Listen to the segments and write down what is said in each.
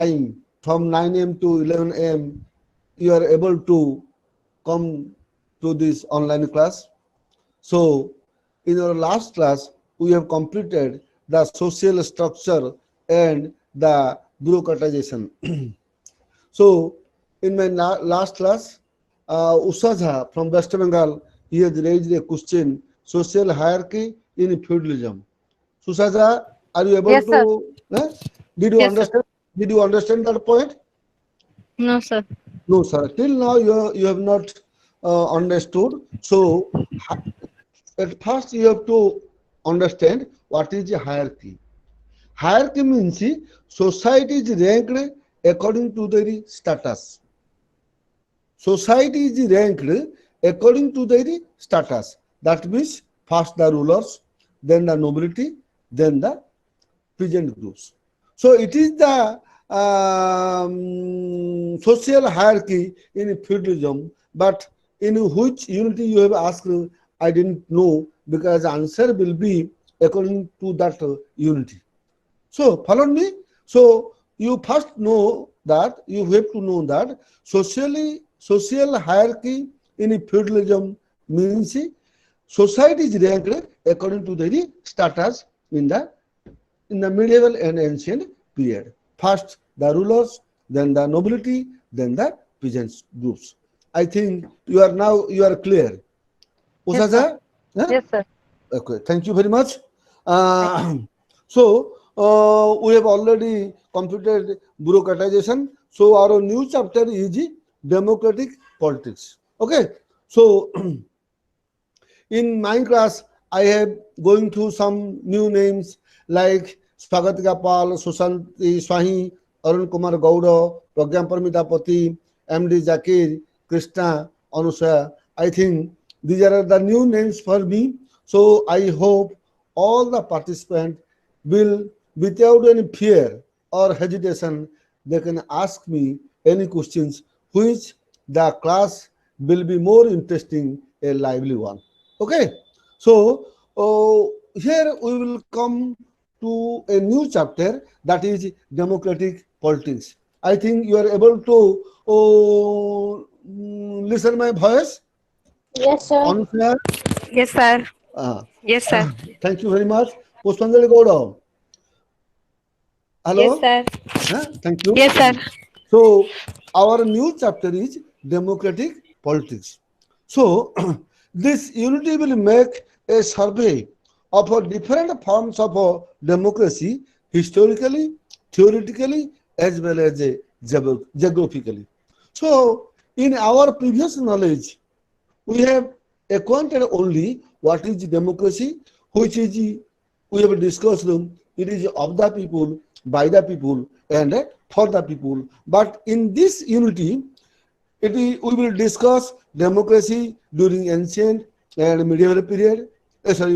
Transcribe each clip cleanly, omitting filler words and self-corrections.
time from 9 a.m. to 11 a.m. you are able to come to this online class. So, in our last class, we have completed the social structure and the bureaucratization. So, in my last class, Usha from West Bengal, he has raised a question: social hierarchy in feudalism. Susaja, are you able Yes, sir. to? Did you Yes, sir. understand? Did you understand that point? No, sir. No, sir. Till now, you have not understood. So, at first, you have to understand what is a hierarchy. Hierarchy means society is ranked according to their status. Society is ranked according to their status. That means first the rulers, then the nobility, then the peasant groups. So it is the social hierarchy in feudalism, but in which unity you have asked, I didn't know because answer will be according to that unity. So follow me. So you first know that you have to know that social hierarchy in feudalism means society is ranked according to their status in the medieval and ancient period. First the rulers, then the nobility, then the peasants groups. I think you are clear. Yes, sir. Usaja? Huh? Yes, sir. Okay, thank you very much. Thank So we have already completed bureaucratization. So our new chapter is democratic politics. Okay, so in my class, I have going through some new names like Swagatika Pal, Susanti Swahi, Arun Kumar Gowda, Pragyan Paramita Pati, MD Zakir, Krishna, Anusha. I think these are the new names for me. So I hope all the participants will, without any fear or hesitation, they can ask me any questions which the class will be more interesting, a lively one. Okay, so here we will come to a new chapter that is democratic politics. I think you are able to listen my voice Yes, sir. on here. Yes, sir. Uh, Yes, sir. thank you very much. Pushpanjali Gowda. Yes, Hello. sir. Thank you. Yes, sir. So our new chapter is democratic politics. So this unity will make a survey of different forms of democracy historically, theoretically, as well as geographically. So in our previous knowledge, we have acquainted only what is democracy, which is we have discussed it is of the people, by the people, and for the people. But in this unity, we will discuss democracy during ancient and medieval period,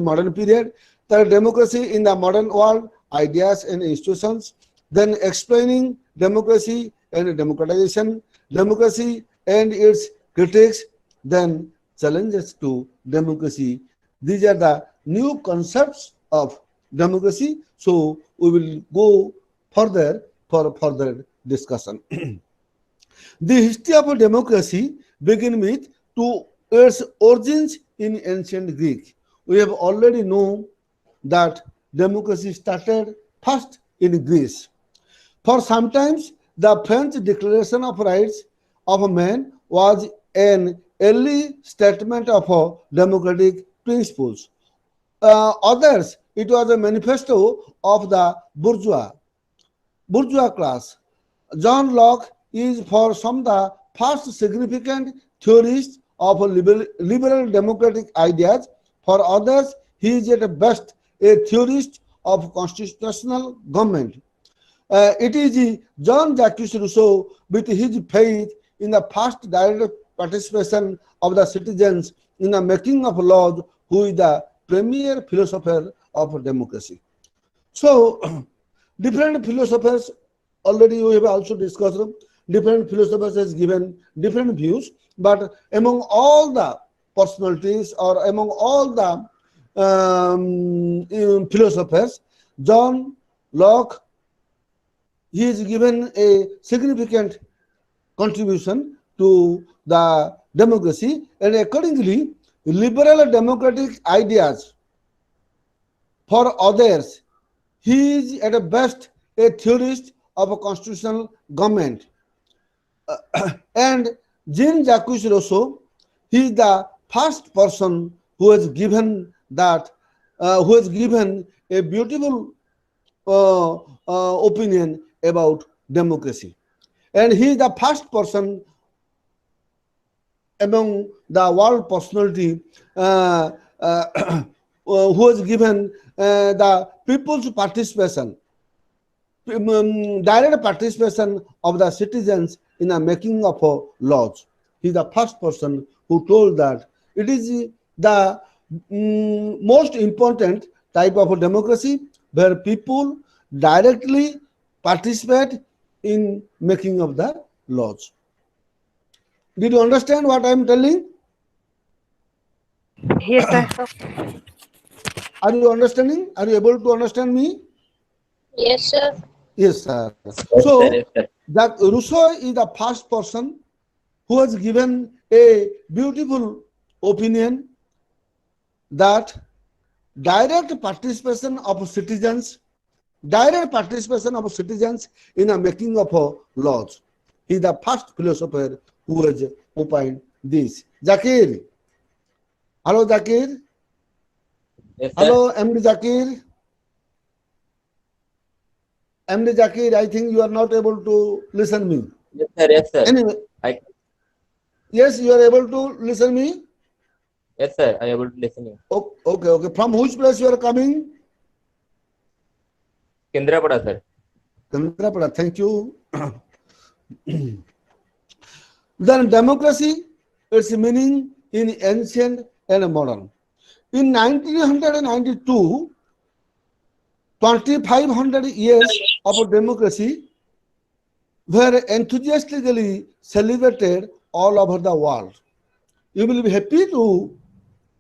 modern period, the democracy in the modern world, ideas and institutions, then explaining democracy and democratization, democracy and its critics, then challenges to democracy. These are the new concepts of democracy. So we will go further for further discussion. The history of a democracy begins with to its origins in ancient Greek. We have already known that democracy started first in Greece. For sometimes the French Declaration of Rights of Man was an early statement of democratic principles. Others, it was a manifesto of the bourgeois class. John Locke is for some the first significant theorist of liberal democratic ideas. For others, he is at best a theorist of constitutional government. It is John Jacques Rousseau, with his faith in the first direct participation of the citizens in the making of laws, who is the premier philosopher of democracy. So, different philosophers, already we have also discussed, different philosophers has given different views, but among all the personalities or among all the philosophers, John Locke he is given a significant contribution to the democracy, and accordingly, liberal democratic ideas for others. He is at best a theorist of a constitutional government. And Jean Jacques Rousseau, he is the first person who has given that, who has given a beautiful opinion about democracy. And he is the first person among the world personality who has given the people's participation, direct participation of the citizens in the making of laws. He is the first person who told that it is the most important type of a democracy where people directly participate in making of the laws. Did you understand what I am telling? Yes, sir. Are you understanding? Are you able to understand me? Yes, sir. Yes, sir. Yes, sir. So Yes, sir. that Rousseau is the first person who has given a beautiful opinion that direct participation of citizens, in the making of laws. He is the first philosopher who has opined this. Zakir. Hello, Zakir. Yes, sir. Hello, MD Zakir. MD Zakir, I think you are not able to listen me. Yes, sir. Yes, sir. Anyway, I, yes, you are able to listen me. yes, sir. I able to listen you. Okay, okay. From which place you are coming? Kendrapada, sir. Chandrapada. Thank you. Then democracy, its meaning in ancient and modern. In 1992, 2500 years of democracy were enthusiastically celebrated all over the world. You will be happy to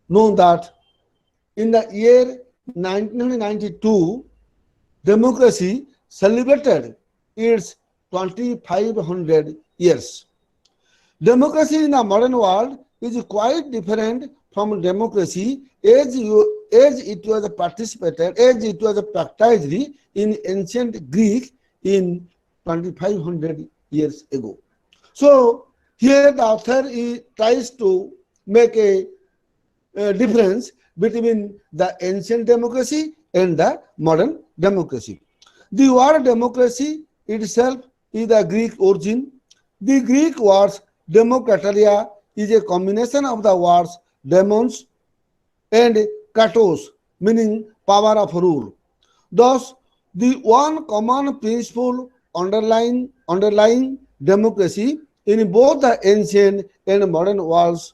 know that in the year 1992, democracy celebrated its 2500 years. Democracy in the modern world is quite different from democracy as it was practiced in ancient Greek in 2500 years ago. So here the author tries to make a difference between the ancient democracy and the modern democracy. The word democracy itself is the Greek origin. The Greek words demokrateria is a combination of the words demons and kratos, meaning power of rule. Thus, the one common principle underlying democracy in both the ancient and modern worlds,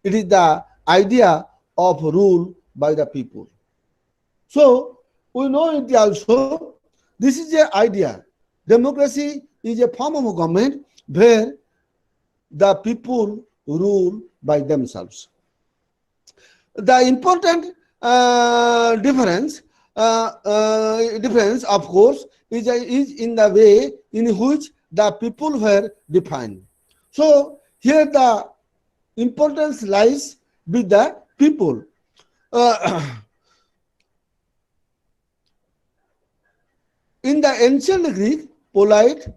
it is the idea of rule by the people. So we know it also. This is the idea. Democracy is a form of government where the people rule by themselves. The important difference, of course, is in the way in which the people were defined. So here the importance lies with the people. In the ancient Greek, polite,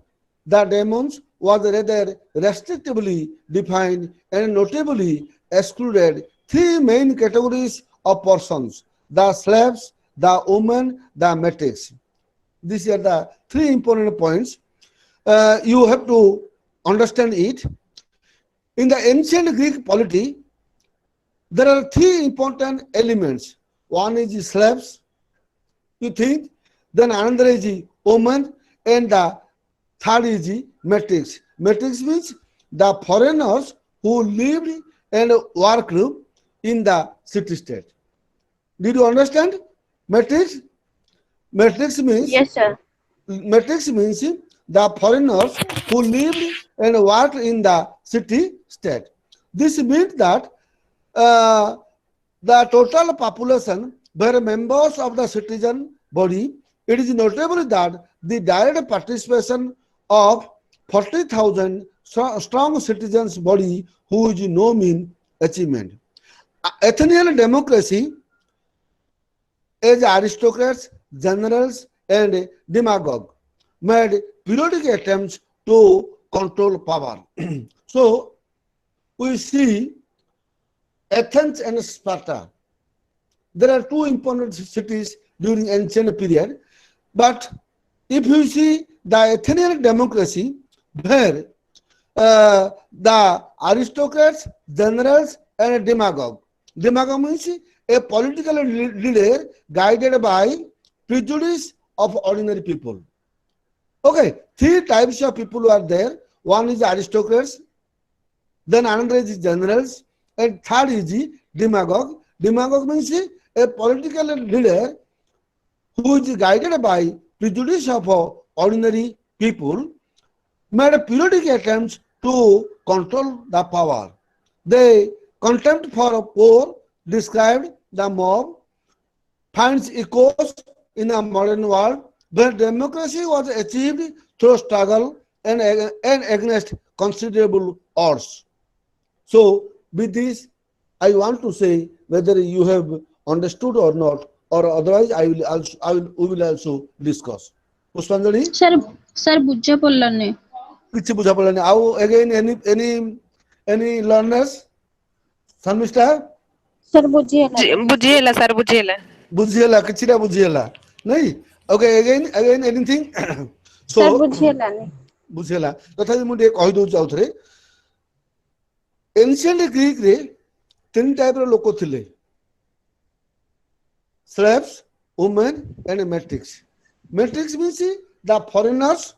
the demons was rather restrictively defined and notably excluded three main categories of persons: the slaves, the women, the metics. These are the three important points. You have to understand it. In the ancient Greek polity, there are three important elements. One is slaves, you think, then another is woman, and the third is metics. Metics means the foreigners who lived and worked in the city state. Did you understand? Metics? Metics means Yes, sir. the foreigners who lived and worked in the city state. This means that uh, the total population were members of the citizen body. It is notable that the direct participation of 40,000 strong citizens body who is no mean achievement. Athenian democracy as aristocrats, generals, and demagogues made periodic attempts to control power. So we see Athens and Sparta. There are two important cities during ancient period, but if you see the Athenian democracy, where the aristocrats, generals, and demagogue. Demagogue means a political leader guided by prejudice of ordinary people. Okay, three types of people are there. One is aristocrats, then another is generals, and third is the demagogue. Demagogue means a political leader who is guided by prejudice of ordinary people, made periodic attempts to control the power. They contempt for poor described the mob finds echoes in a modern world where democracy was achieved through struggle and against considerable odds. So with this, I want to say whether you have understood or not, or otherwise we will also discuss. Pushpanjali? Sir, बुझा पड़लानी. କିଛି ବୁଝା ପଡ଼ିଲାନି ଆଉ again any learners Sharmishta Sir, बुझिए ना. ବୁଝିହେଲା sir ବୁଝିହେଲା ବୁଝିହେଲା କିଛିଟା ବୁଝିହେଲା ନାଇଁ okay again anything so Sir, बुझिए लानी. ବୁଝିହେଲା ତଥାପି ମୁଁ ଟିକେ କହିଦଉଛି ଆଉ ଥରେ ancient Greek ରେ ତିନି ଟାଇପର ଲୋକ ଥିଲେ slaves women and matrix means the foreigners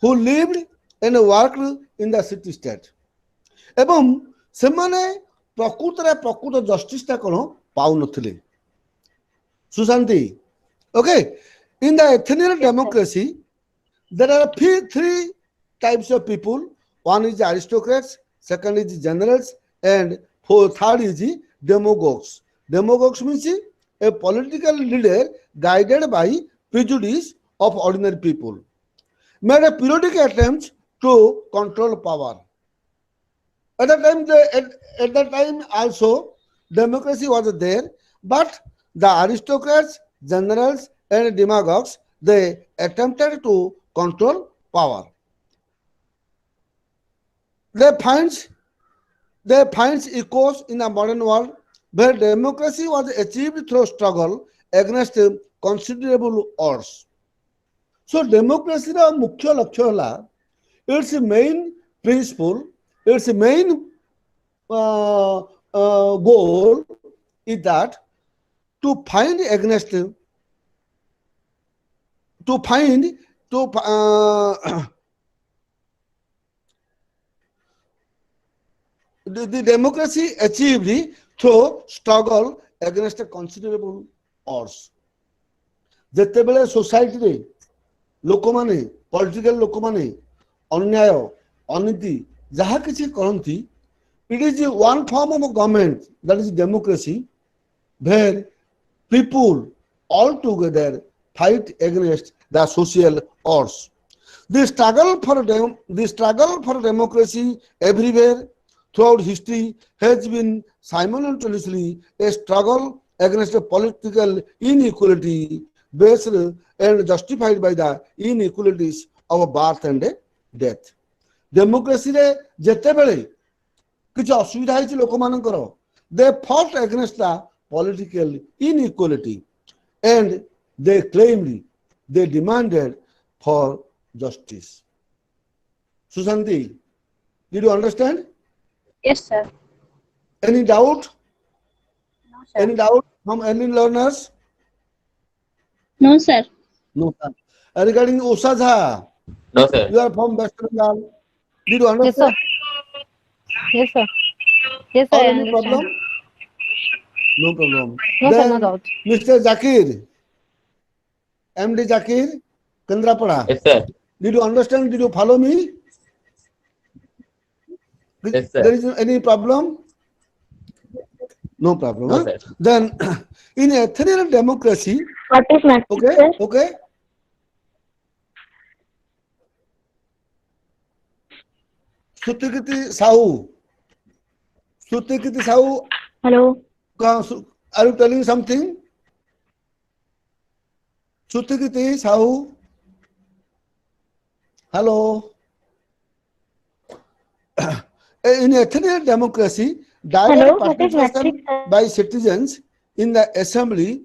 who lived and worked in the city state ଏବଂ ସେମାନେ ପ୍ରକୃତ ଜଷ୍ଟିସଟା କ'ଣ ପାଉନଥିଲେ Sushanti okay in the Athenian democracy there are three types of people one is the aristocrats second is the generals and third is the demagogues means a political leader guided by prejudice of ordinary people made a periodic attempts to control power. At that time also democracy was there, but the aristocrats, generals, and demagogues they attempted to control power. They find echoes in the modern world where democracy was achieved through struggle against considerable odds. So democracy ର ମୁଖ୍ୟ ଲକ୍ଷ୍ୟ ହେଲା its main principle its main goal is that to find against to the democracy achieved through struggle against considerable odds. ଯେତେବେଳେ ସୋସାଇଟିରେ ଲୋକମାନେ political ଲୋକମାନେ ଅନ୍ୟାୟ ଅନୀତି ଯାହା କିଛି କରନ୍ତି it is one form of government that is democracy where people all together fight against the social odds. The struggle for democracy everywhere throughout history has been simultaneously a struggle against political inequality based and justified by the inequalities of birth and death. Democracy रे ଯେତେବେଳେ କିଛି ଅସୁବିଧା ହେଇଛି ଲୋକମାନଙ୍କର they fought against the political inequality and they demanded for justice. Susanti, did you understand? Yes, sir. Any doubt? No, sir. Any doubt from any learners? No, sir. No, sir. Regarding Usadha, No, sir. you are from West Bengal. Did you yes understand? sir yes sir yes sir Or I any problem? understand No problem. no sir Then no doubt Mr. Zakir, MD Zakir, Kandrapada. Yes, sir. Did you understand? Did you follow me? Yes, sir. There is any problem? No problem. No, huh? sir. Then in Athenian democracy, What is matrix, okay, sir? okay. Sutikiti Sahu. Sutikiti Sahu, Hello. are you telling something? Sutikiti Sahu, hello. In a Athenian democracy, direct Hello. What is matrix? participation by citizens in the assembly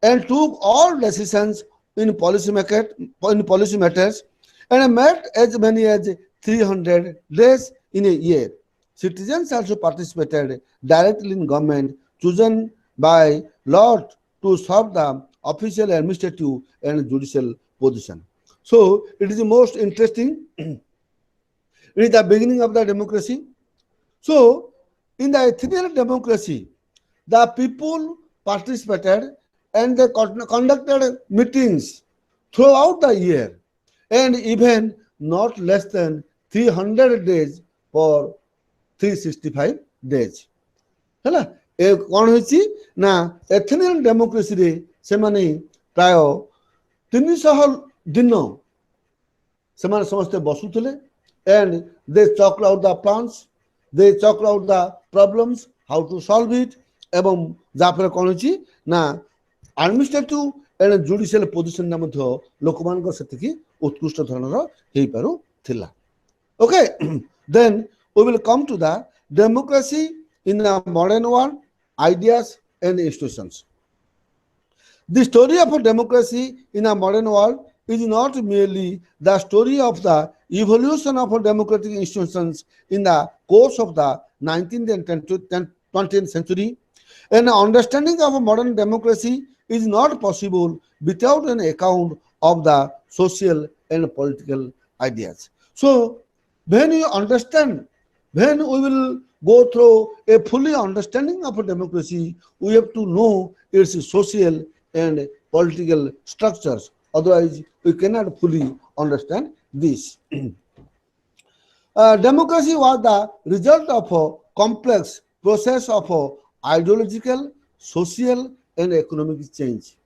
and took all decisions in policy matters and met as many as 300 days in a year. Citizens also participated directly in government chosen by lot to serve the official, administrative, and judicial position. So it is the most interesting. It is the beginning of the democracy. So, in the Athenian democracy, the people participated and they conducted meetings throughout the year and even not less than 300 days for 365 days. ହେଲା ଏ କ'ଣ ହେଇଛି ନା Athenian ଡେମୋକ୍ରେସିରେ ସେମାନେ ପ୍ରାୟ 300 ଦିନ ସେମାନେ ସମସ୍ତେ ବସୁଥିଲେ and they chalked out the plans, they chalked out the problems, how to solve it ଏବଂ ଯାହାଫଳରେ କ'ଣ ହେଇଛି ନା ଆଡମିନିଷ୍ଟ୍ରେଟିଭ ଏଣ୍ଡ ଜୁଡିସିଆଲ ପୋଜିସନଟା ମଧ୍ୟ ଲୋକମାନଙ୍କ ସେତିକି ଉତ୍କୃଷ୍ଟ ଧରଣର ହେଇପାରୁଥିଲା. Okay then we will come to the democracy in the modern world, ideas and institutions. The story of a democracy in a modern world is not merely the story of the evolution of democratic institutions in the course of the 19th and 20th century. An understanding of a modern democracy is not possible without an account of the social and political ideas. So, when you understand, when we will go through a fully understanding of a democracy, we have to know its social and political structures. Otherwise, we cannot fully understand this. Democracy was the result of a complex process of ideological, social, and economic change.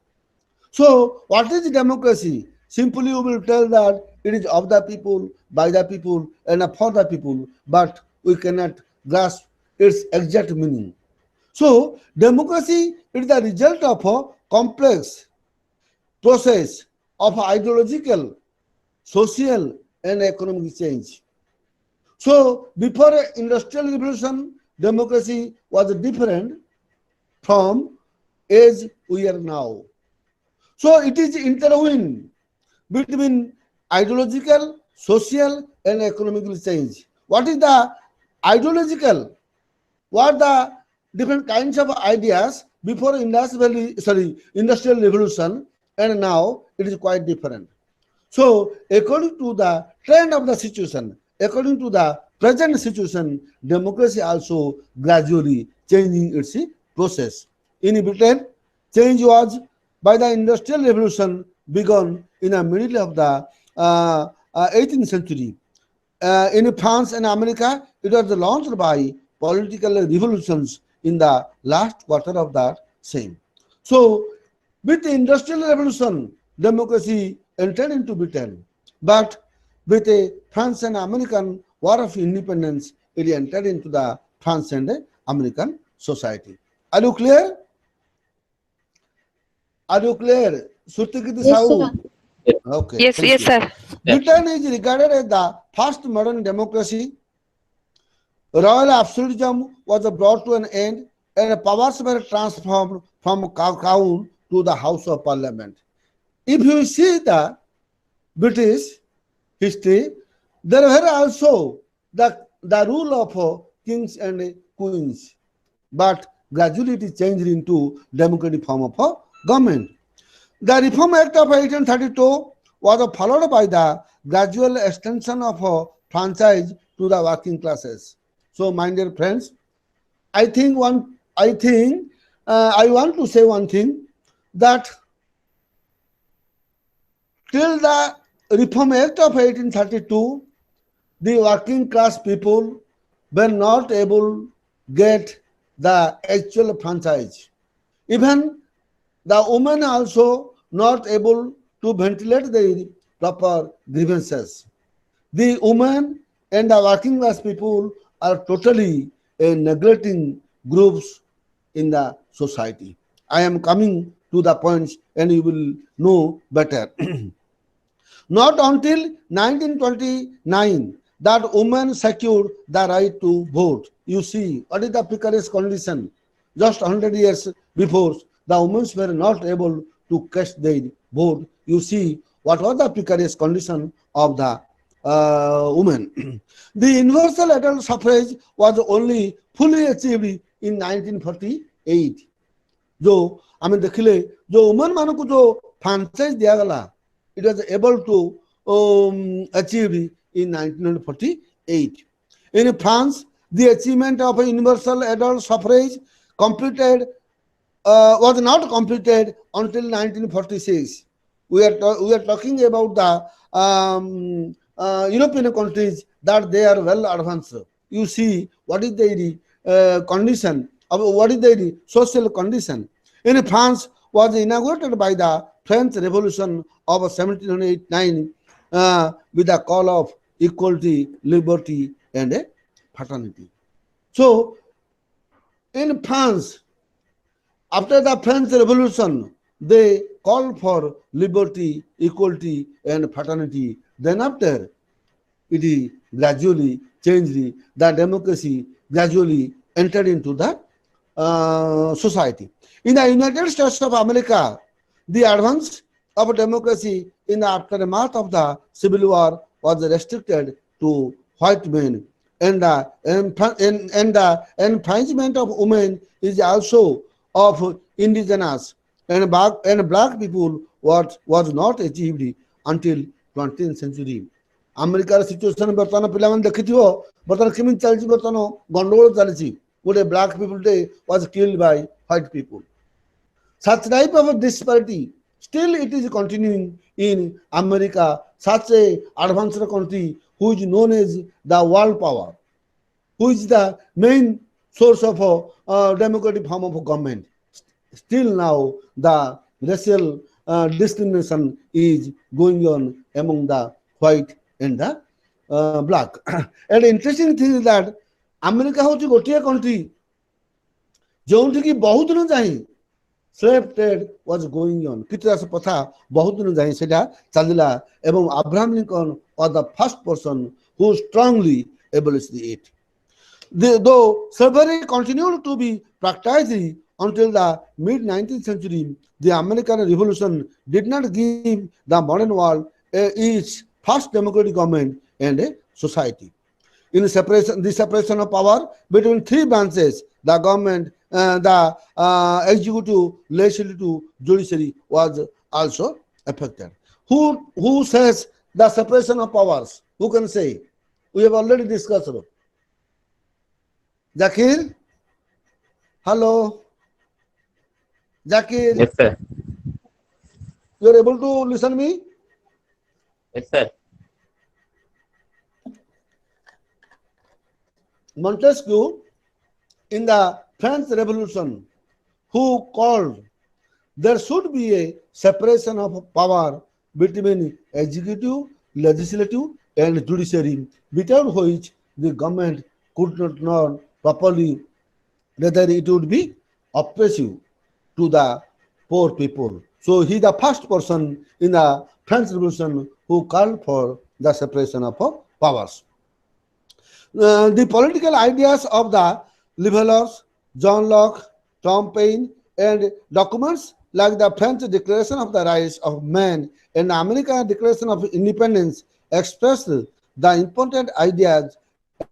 So, what is democracy? Simply, we will tell that it is of the people, by the people, and for the people, but we cannot grasp its exact meaning. So, democracy is the result of a complex process of ideological, social, and economic change. So, before industrial revolution, democracy was different from as we are now. So, it is interwoven between ideological, social, and economic change. What is the ideological? What are the different kinds of ideas before industrial revolution, and now it is quite different. So, according to the trend of the situation, according to the present situation, democracy also gradually changing its process. In Britain, change was by the industrial revolution begun in the middle of the 18th century. In France and America, it was launched by political revolutions in the last quarter of that same. So, with the industrial revolution, democracy entered into Britain, but with the France and American War of Independence, it entered into the France and American society. Are you clear? Are you clear? Sutikiti Yes, Sahu? sir. Okay. Yes, thank yes, you. sir. Britain is regarded as the first modern democracy. Royal absolutism was brought to an end and powers were transformed from crown to the House of Parliament. If you see the British history, there were also the rule of kings and queens, but gradually it changed into democratic form of government. The Reform Act of 1832 was followed by the gradual extension of franchise to the working classes. So, my dear friends, I want to say one thing, that till the Reform Act of 1832, the working class people were not able to get the actual franchise. Even the women also not able to ventilate their proper grievances. The women and the working class people are totally neglecting groups in the society. I am coming to the points and you will know better. Not until 1929 that women secured the right to vote. You see, what is the precarious condition? Just 100 years before, the women were not able to cast their vote. You see, what was the precarious condition of the women? The universal adult suffrage was only fully achieved in 1948. जो आम देखिले जो women मान को जो franchise दिया गला it was able to achieve in 1948 in France the achievement of a universal adult suffrage completed was not completed until 1946. We are talking about the European countries that they are well advanced. You see what is the condition of what is the social condition in France was inaugurated by the French Revolution of 1789 with the call of equality, liberty, and fraternity. So, in France, after the French Revolution, they called for liberty, equality, and fraternity. Then after, it is gradually changed. The democracy gradually entered into the society. In the United States of America, the advance of democracy in the aftermath of the Civil War was restricted to white men, and the enfranchisement of women is also of indigenous and black people was not achieved until 20th century. America situation ବର୍ତ୍ତମାନ ପିଲାମାନେ ଦେଖିଥିବ ବର୍ତ୍ତମାନ କେମିତି ଚାଲିଛି ବର୍ତ୍ତମାନ ଗଣ୍ଡଗୋଳ ଚାଲିଛି ଗୋଟେ black people was killed by white people. Such type of disparity still it is continuing in America, such a advanced country who is known as the world power, who is the main source of a democratic form of government. Still now the racial discrimination is going on among the white and the black. And the interesting thing is that America ହେଉଛି ଗୋଟିଏ country ଯେଉଁଠିକି ବହୁତ ଦିନ ଯାଇ slave trade was going on. କିଛି କଥା ବହୁତ ଦିନ ଯାଇ ସେଟା ଚାଲିଲା ଏବଂ Abraham Lincoln was the first person who strongly abolished it. Though slavery continued to be practiced until the mid-19th century, the American Revolution did not give the modern world its first democratic government and a society. In the separation of power between three branches, the government, the executive, legislative, judiciary was also affected. Who says the separation of powers? Who can say? We have already discussed it. Zakir? Hello? Zakir? Yes, sir. You are able to listen me? Yes, sir. Montesquieu, in the French Revolution, who called there should be a separation of power between executive, legislative, and judiciary, without which the government could not know properly whether it would be oppressive to the poor people. So he is the first person in the French Revolution who called for the separation of powers. The political ideas of the liberals, John Locke, Tom Paine, and documents like the French Declaration of the Rights of Man and the American Declaration of Independence expressed the important ideas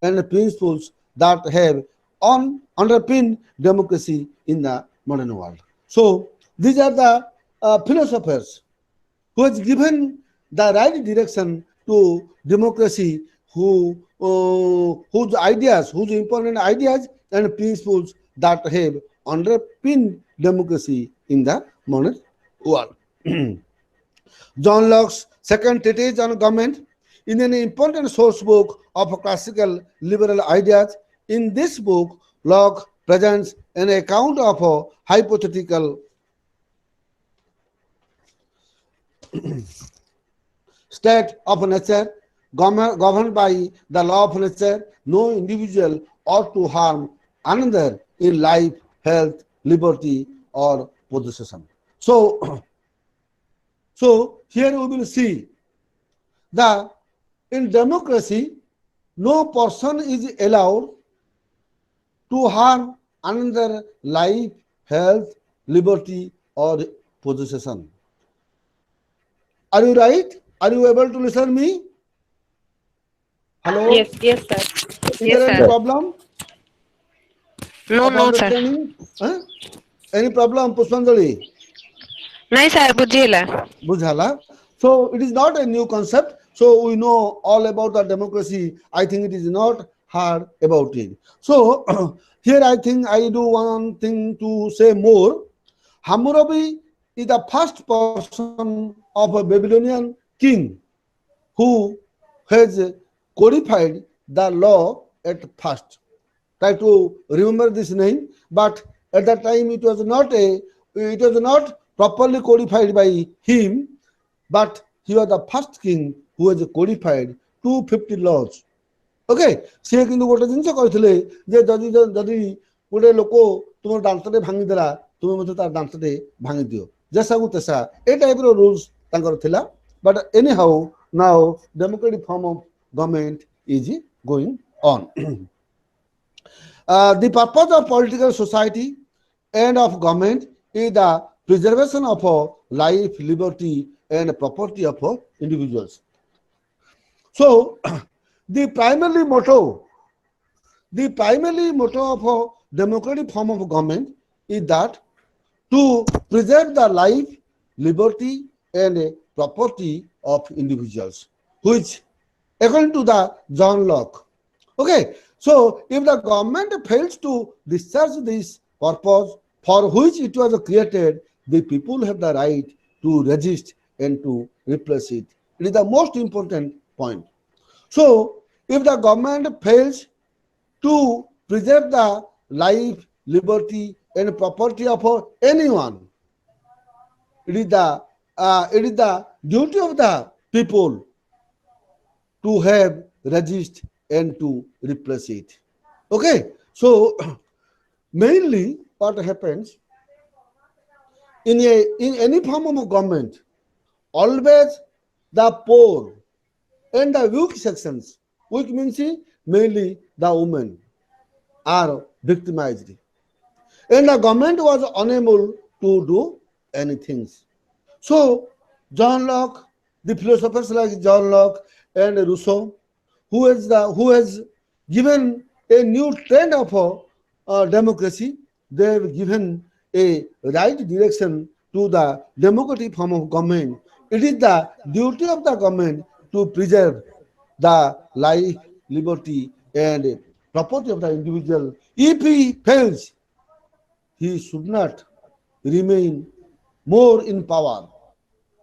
and principles that have underpinned democracy in the modern world. So these are the philosophers who has given the right direction to democracy, whose important ideas and principles that have underpinned democracy in the modern world. John Locke's second treatise on government is an important source book of classical liberal ideas. In this book, Locke presents an account of a hypothetical state of nature governed by the law of nature. No individual ought to harm another in life, health, liberty, or possession. So, so here we will see that in democracy, no person is allowed to harm another life, health, liberty, or possession. Are you right? Are you able to listen me? Yes, Hello? yes, sir. Is Yes, there any sir. problem No, of no, sir. understanding? Huh? Any problem, Pushpanjali? ନାଇଁ sir ବୁଝିହେଲା। Bujhala. So it is not a new concept. So we know all about the democracy. I think it is not hard about it. So here I think I do one thing to say more. Hammurabi is the first person of a Babylonian king who has codified the law at first. Try to remember this name, but at that time it was not properly codified by him, but he was the first king who has codified 250 laws. Okay ସିଏ କିନ୍ତୁ ଗୋଟେ ଜିନିଷ କହିଥିଲେ ଯେ ଯଦି ଯଦି ଗୋଟେ ଲୋକ ତୁମର ଦାନ୍ତଟେ ଭାଙ୍ଗିଦେଲା ତୁମେ ମଧ୍ୟ ତା ଦାନ୍ତଟେ ଭାଙ୍ଗି ଦିଅ ଯେସାକୁ ତେସା ଏ ଟାଇପର ରୁଲ୍ସ ତାଙ୍କର ଥିଲା but any how now democratic form of government is going on the purpose of political society and of government is the preservation of life, liberty, and property of individuals. So, the primary motto of a democratic form of government is that to preserve the life, liberty, and property of individuals, which according to the John Locke. Okay, so if the government fails to discharge this purpose for which it was created, the people have the right to resist and to replace it. It is the most important point. So if the government fails to preserve the life, liberty, and property of anyone, it is the duty of the people to have resist and to replace it. Okay, so mainly what happens in any form of government, always the poor and the weak sections, weak means mainly the women, are victimized, and the government was unable to do anything. So John Locke, the philosophers like John Locke and Rousseau, who has given a new trend of democracy, they have given a right direction to the democratic form of government. It is the duty of the government to preserve the life, liberty, and property of the individual. If he fails, he should not remain more in power.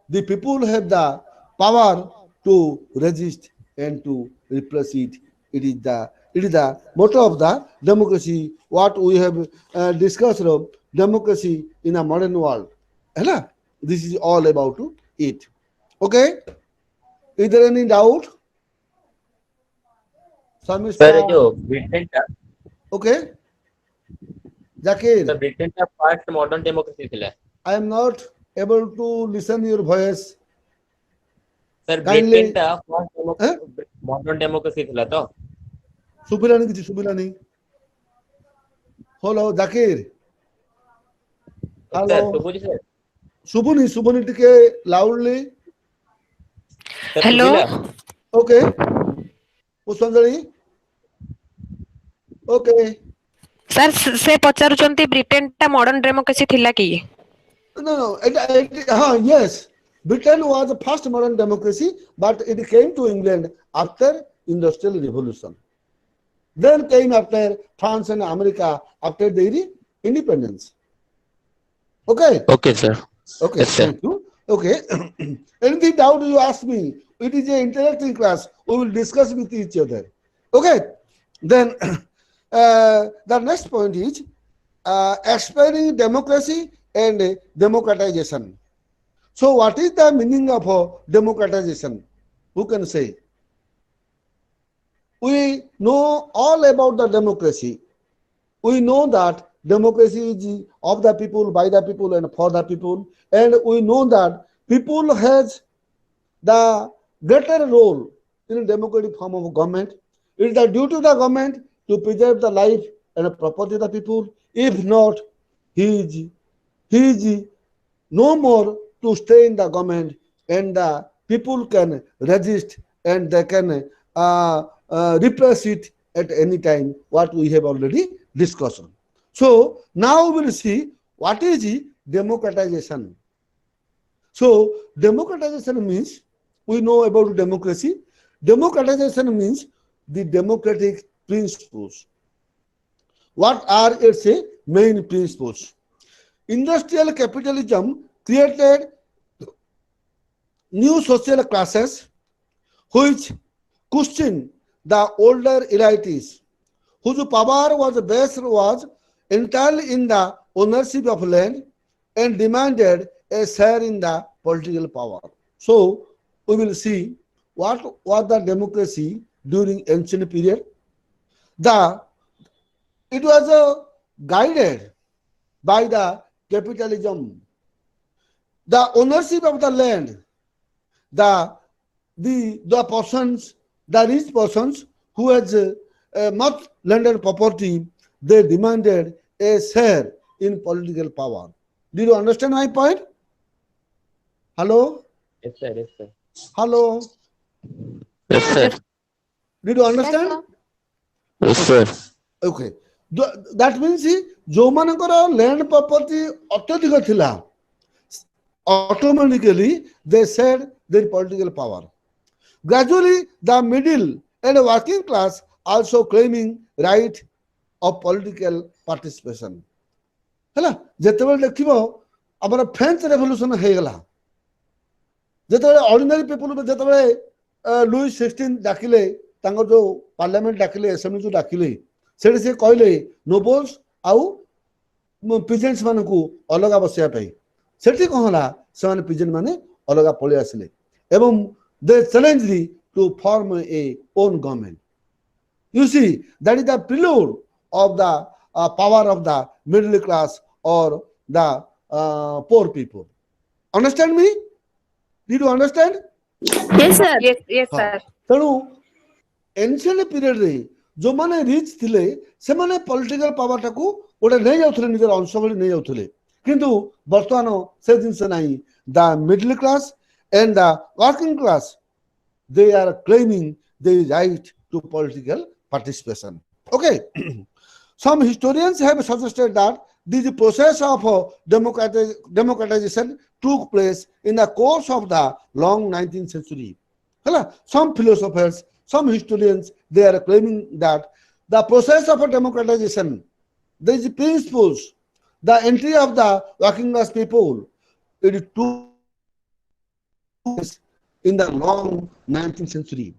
The people have the power to resist and to replace it. It is the motto of the democracy. What we have discussed of democracy in a modern world. है This is all about it. Okay. Is there any doubt? Sir जो Britain का Okay. Zakir. Sir Britain का first modern democracy थिला I am not able to listen your voice. Sir Kindly. Britain का first modern democracy थिला तो सुबिलानी किसी सुबिलानी. Hello, Zakir. Sir Hello. तो बोली सर सुबुनी टिके loudly. Sir Hello? सुबिला Okay. पुष्पांजलि. Okay. ସାର୍ ସେ ପଚାରୁଛନ୍ତି ବ୍ରିଟେନଟା ମଡର୍ନ ଡେମୋକ୍ରେସି ଥିଲା କି? No. Yes. Britain was the first modern democracy, but it came to England after Industrial Revolution. Then came after France and America after their independence. Okay. Okay sir Okay. Yes, sir. Thank you. Okay. Anything doubt you ask me? It is an interactive class. We will discuss with each other. Okay. Then the next point is aspiring democracy and democratization. So what is the meaning of democratization? Who can say? we know all about the democracy. We know that democracy is of the people, by the people, and for the people. And we know that people has the greater role in a democratic form of government. It is the duty of the government to preserve the life and property of the people. If not, he is, he is no more to stay in the government, and the people can resist and they can repress it at any time, what we have already discussed. So now we will see what is democratization. So democratization means, we know about democracy. Democratization means the democratic principles. What are its main principles? Industrial capitalism created new social classes which questioned the older elites, whose power was entirely in the ownership of land and demanded a share in the political power. So we will see what was the democracy during ancient period. The it was guided by the capitalism, the ownership of the land, the the persons, the rich persons who has much landed property, they demanded a share in political power. Did you understand my point? Hello? Yes, sir. Yes, sir. Hello? Yes, sir. Did you understand? Yes, sir. Okay. That means ଯୋଉମାନଙ୍କର land property ଅତ୍ୟଧିକ ଥିଲା, automatically they shared their political power. Gradually, the middle and working class also claiming right of political participation. ହେଲା, ଯେତେବେଳେ ଦେଖିବ ଆମର French revolution ହେଇଗଲା, ଯେତେବେଳେ ordinary people, ଯେତେବେଳେ ଲୁଇ 16 ଡାକିଲେ, ତାଙ୍କର ଯୋଉ ପାର୍ଲାମେଣ୍ଟ ଡାକିଲେ, ଆସେମ୍ବଲି ଯୋଉ ଡାକିଲେ, ସେଠି ସେ କହିଲେ ନୋବଲ୍ସ ଆଉ ପିଜେଣ୍ଟସ ମାନଙ୍କୁ ଅଲଗା ବସିବା ପାଇଁ। ସେଠି କଣ ହେଲା, ସେମାନେ ପିଜେଣ୍ଟ ମାନେ ଅଲଗା ପଳେଇ ଆସିଲେ ଏବଂ they challenged to form a own government. You see, that is the prelude of the power of the middle class or the poor people. Understand me? Did you understand? Yes, sir. yes sir. ତେଣୁ ଏନସିଏଣ୍ଟ ପିରିୟଡରେ ଯୋଉମାନେ rich ଥିଲେ, ସେମାନେ political ପାୱାରଟାକୁ ଗୋଟେ ନେଇଯାଉଥିଲେ, ନିଜର ଅଂଶ ଭଳି ନେଇଯାଉଥିଲେ। କିନ୍ତୁ ବର୍ତ୍ତମାନ ସେ ଜିନିଷ ନାହିଁ। The middle class and the working class, they are claiming the right to political participation. Okay. Some historians have suggested that this process of democratization took place in the course of the long 19th century. Some philosophers, some historians, they are claiming that the process of democratization, these principles, the entry of the working class people, it took in the long 19th century.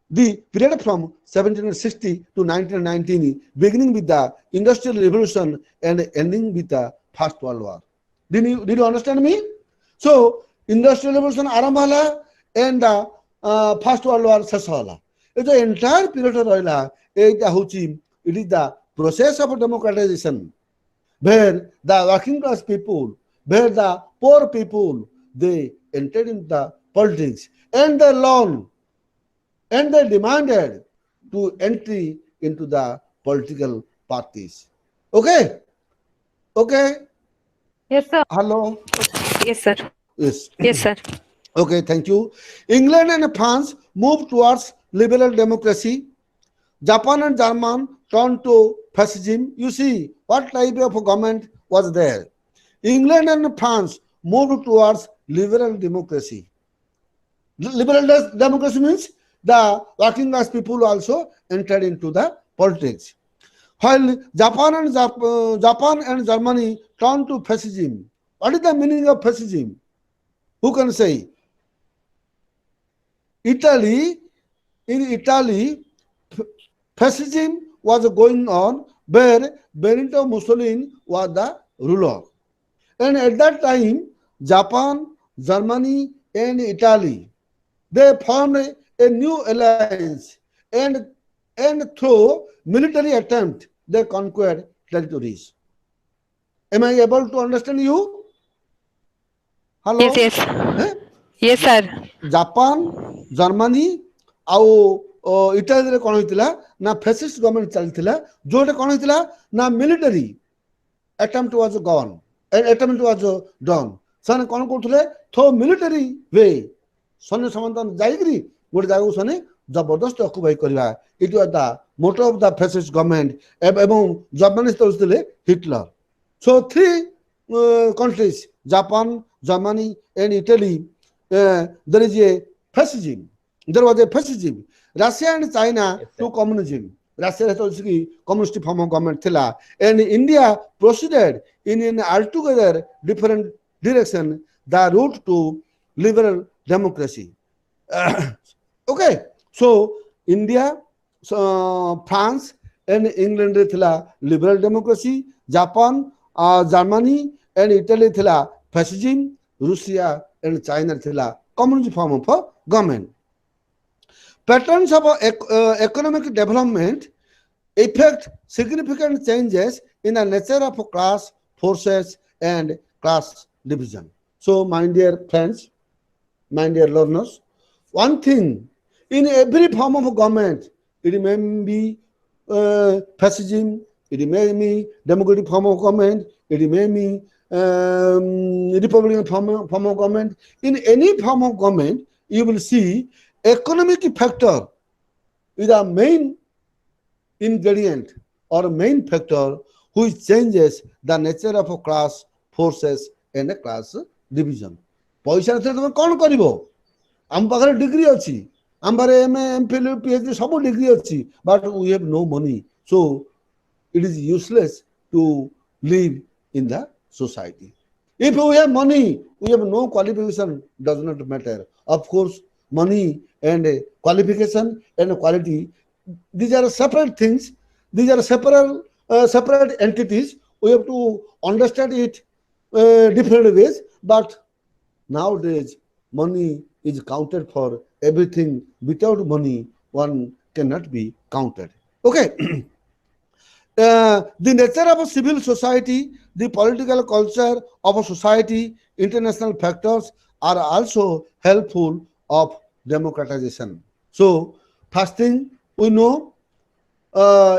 The period from 1760 to 1919, beginning with the Industrial Revolution and ending with the First World War. Did you understand me? So, Industrial Revolution आरंभ होला and the First World War शेष होला. The entire period रहिला, एटा होची, it is the process of democratization, where the working class people, where the poor people, they entered into the politics and they learned and they demanded to entry into the political parties. Okay? Okay? Yes sir. Hello? Yes sir. Yes. Yes sir. Okay, thank you. England and France moved towards liberal democracy. Japan and German turned to fascism. You see what type of government was there. England and France moved towards liberal democracy. Liberal democracy means the working class people also entered into the politics. While Japan and Germany turned to fascism. What is the meaning of fascism? Who can say? In Italy, fascism was going on where Benito Mussolini was the ruler. And at that time, Japan, Germany, and Italy, they formed a new alliance and and through military attempt they conquered territories. Am I able to understand you? Yes, Hello? yes. Eh? Yes, sir. Japan Germany ଆଉ ଇଟାଲୀରେ କ'ଣ ହେଇଥିଲା ନା ଫ୍ୟାସିଷ୍ଟ government ଚାଲିଥିଲା ଯୋଉଟା କ'ଣ ହେଇଥିଲା ନା military attempt was gone attempt was done ସେମାନେ କ'ଣ କରୁଥିଲେ ଥୋ ମିଲିଟାରୀ ୱେ ସୈନ୍ୟ ସମର୍ଥନ ଯାଇକିରି ଗୋଟେ ଜାଗାକୁ ସେମାନେ ଜବରଦସ୍ତ ଅକୁପାଇ କରିବା it was the motto of the fascist government ଏବଂ ଜର୍ମାନୀ ଥିଲେ Hitler so three countries Japan Germany and Italy there is a fascism there was a fascism Russia and China Yes, to sir. communism Russia has communist form of government thila and India proceeded in an altogether different direction the route to liberal democracy. Okay, so India France and England thila liberal democracy Japan Germany and Italy thila fascism Russia and China thila communist form of government. Patterns of economic development effect significant changes in the nature of class forces and class division. So my dear friends, my dear learners, one thing in every form of government, it may be fascism, it may be democratic form of government, it may be Republican form of government. In any form of government, you will see economic factor is the main ingredient or main factor which changes the nature of a class forces and a class division. पैसा तुम कौन कर आम पाखे degree अच्छी आम पाखे M M Phil PhD सब डिग्री अच्छी but we have no money so it is useless to live in the society. If we have money, we have no qualification, does not matter. Of course, money and qualification and quality, these are separate things. These are separate entities. We have to understand it different ways. But nowadays, money is counted for everything. Without money, one cannot be counted. Okay. The nature of a civil society, the political culture of a society, international factors are also helpful of democratization. So, first thing we know,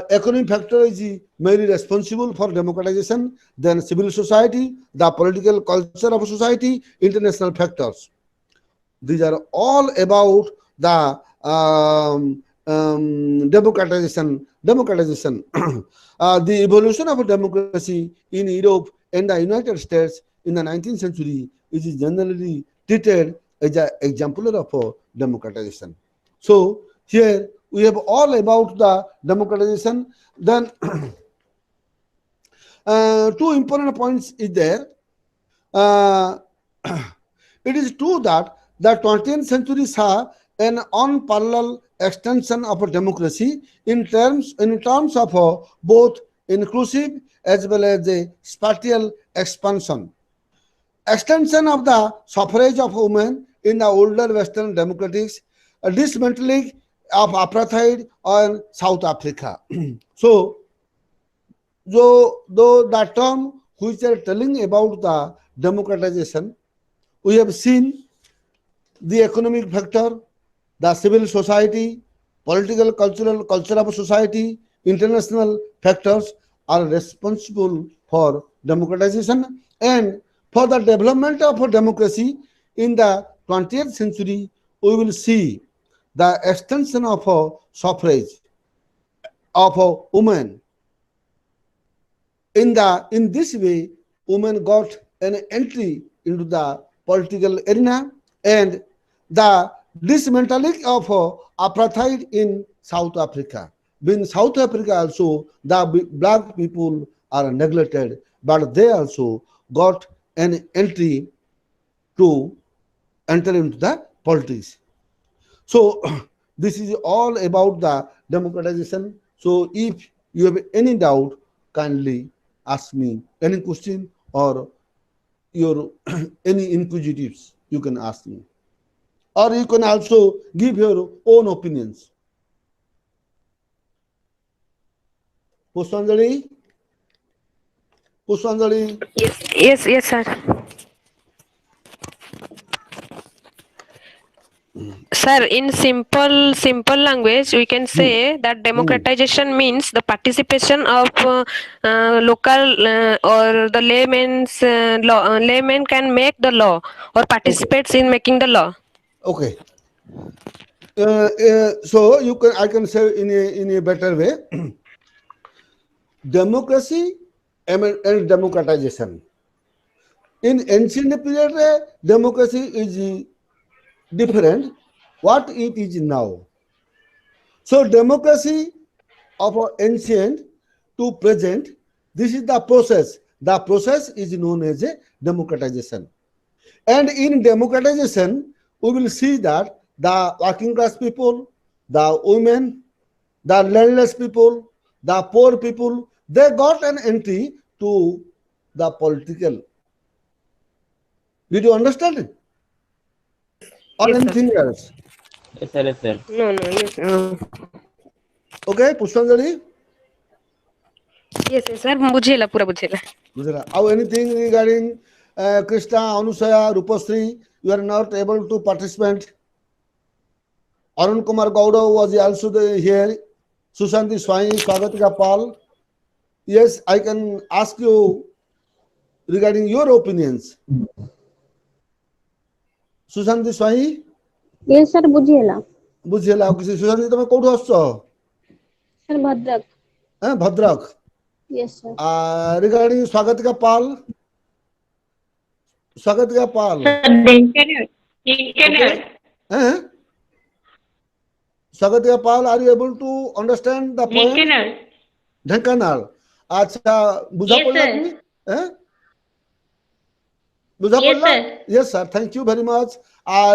economic factor is mainly responsible for democratization, then civil society, the political culture of a society, international factors. These are all about the democratization. The evolution of democracy in Europe and the United States in the 19th century is generally treated as an example of democratization. So here we have all about the democratization. Then two important points is there. It is true that the 20th century saw an unparalleled extension of a democracy in terms of both inclusive as well as a spatial expansion. Extension of the suffrage of women in the older Western democracies, a dismantling of apartheid on South Africa. So, though the term which are telling about the democratization, we have seen the economic factor, the civil society, political, culture of society, international factors are responsible for democratization and for the development of a democracy in the 20th century. We will see the extension of a suffrage of a woman. In this way, women got an entry into the political arena and the dismantling of apartheid in South Africa. In South Africa also, the black people are neglected, but they also got an entry to enter into the politics. So this is all about the democratization. So if you have any doubt, kindly ask me any question or your any inquisitives you can ask me. Or you can also give your own opinions. Pushpanjali, Pushpanjali. Yes, sir. Sir, in simple language, we can say that Hmm. democratization means the participation of local or the laymen can make the law or Okay. participates in making the law. Okay. So I can say in a better way, democracy and democratization. In ancient period, democracy is different. What it is now. So democracy of ancient to present, this is the process. The process is known as a democratization. And in democratization, we will see that the working class people, the women, the landless people, the poor people, they got an entry to the political. Did you understand it? Or Yes, sir. anything else? Yes, sir. Yes, sir. No, no, yes, no. Okay, Pushpanjali? Yes, sir. बुझेला पूरा बुझेला. Or anything regarding Krishna, Anusaya, Rupasri, you are not able to participate. Arun Kumar Gowda was also here. Susanti Swami, Swagatika Pal. Yes, I can ask you regarding your opinions. Susanti Swami, Yes, sir. बुझिएला. ବୁଝିହେଲା ଆଉ କିଛି ସୁଶାନ୍ତି ତମେ କୋଉଠୁ ଆସୁଛ? Sir, Bhadrak. Bhadrak. Yes, sir. Regarding Swagatika Pal, Swagatika Pal, Sir, Denker. okay? Swagatika Pal, are you able to understand the point? Dhenkanal. अच्छा बुझा Yes, पड़ला sir. कि? बुझा Yes, पड़ला? sir. Yes, sir. Thank you very much.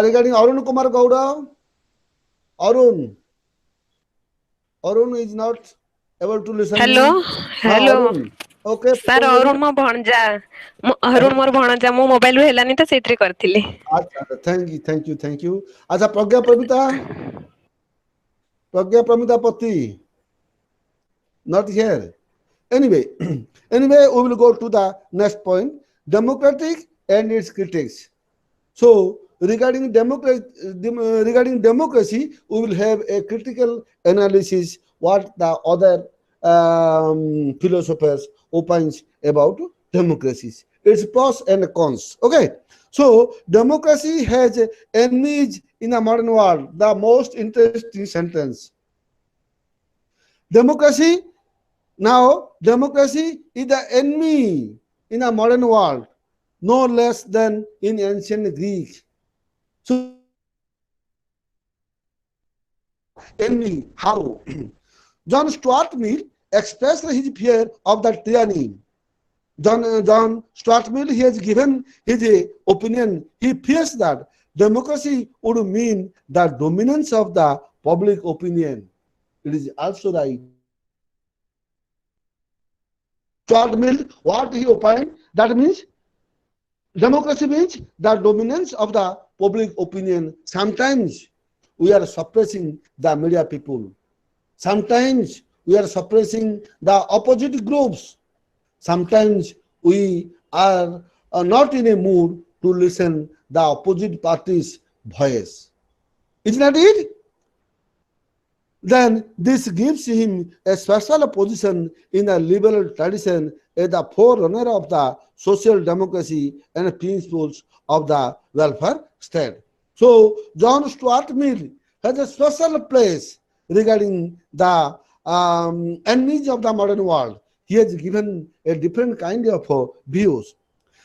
Regarding Arun Kumar Gowda, Arun, Arun is not able to listen Hello, me. hello. Arun. Okay, sir Arun ମୋ ଭଣଜା ଅରୁଣ ମୋର ଭଣଜା ମୋ ମୋବାଇଲରୁ ହେଲାନି ତ ସେଇଥିରେ କରିଥିଲି। अच्छा, thank you. अच्छा प्रज्ञा प्रमिता पति, not here. Anyway, anyway, we will go to the next point: democratic and its critics. So, regarding democracy, we will have a critical analysis what the other philosophers opines about democracies, its pros and cons. Okay, so democracy has enemies in the modern world. The most interesting sentence: democracy democracy is the enemy in a modern world, no less than in ancient Greek. So, enemy, how? John Stuart Mill expressed his fear of the tyranny. John Stuart Mill, he has given his opinion. He fears that democracy would mean the dominance of the public opinion. It is also right. Stuart Mill, what he opined, that means democracy means the dominance of the public opinion. Sometimes we are suppressing the media people. Sometimes we are suppressing the opposite groups. Sometimes we are not in a mood to listen the opposite party's voice. Isn't that it? Then this gives him a special position in the liberal tradition as the forerunner of the social democracy and principles of the welfare state. So John Stuart Mill has a special place regarding the enemies of the modern world. He has given a different kind of views.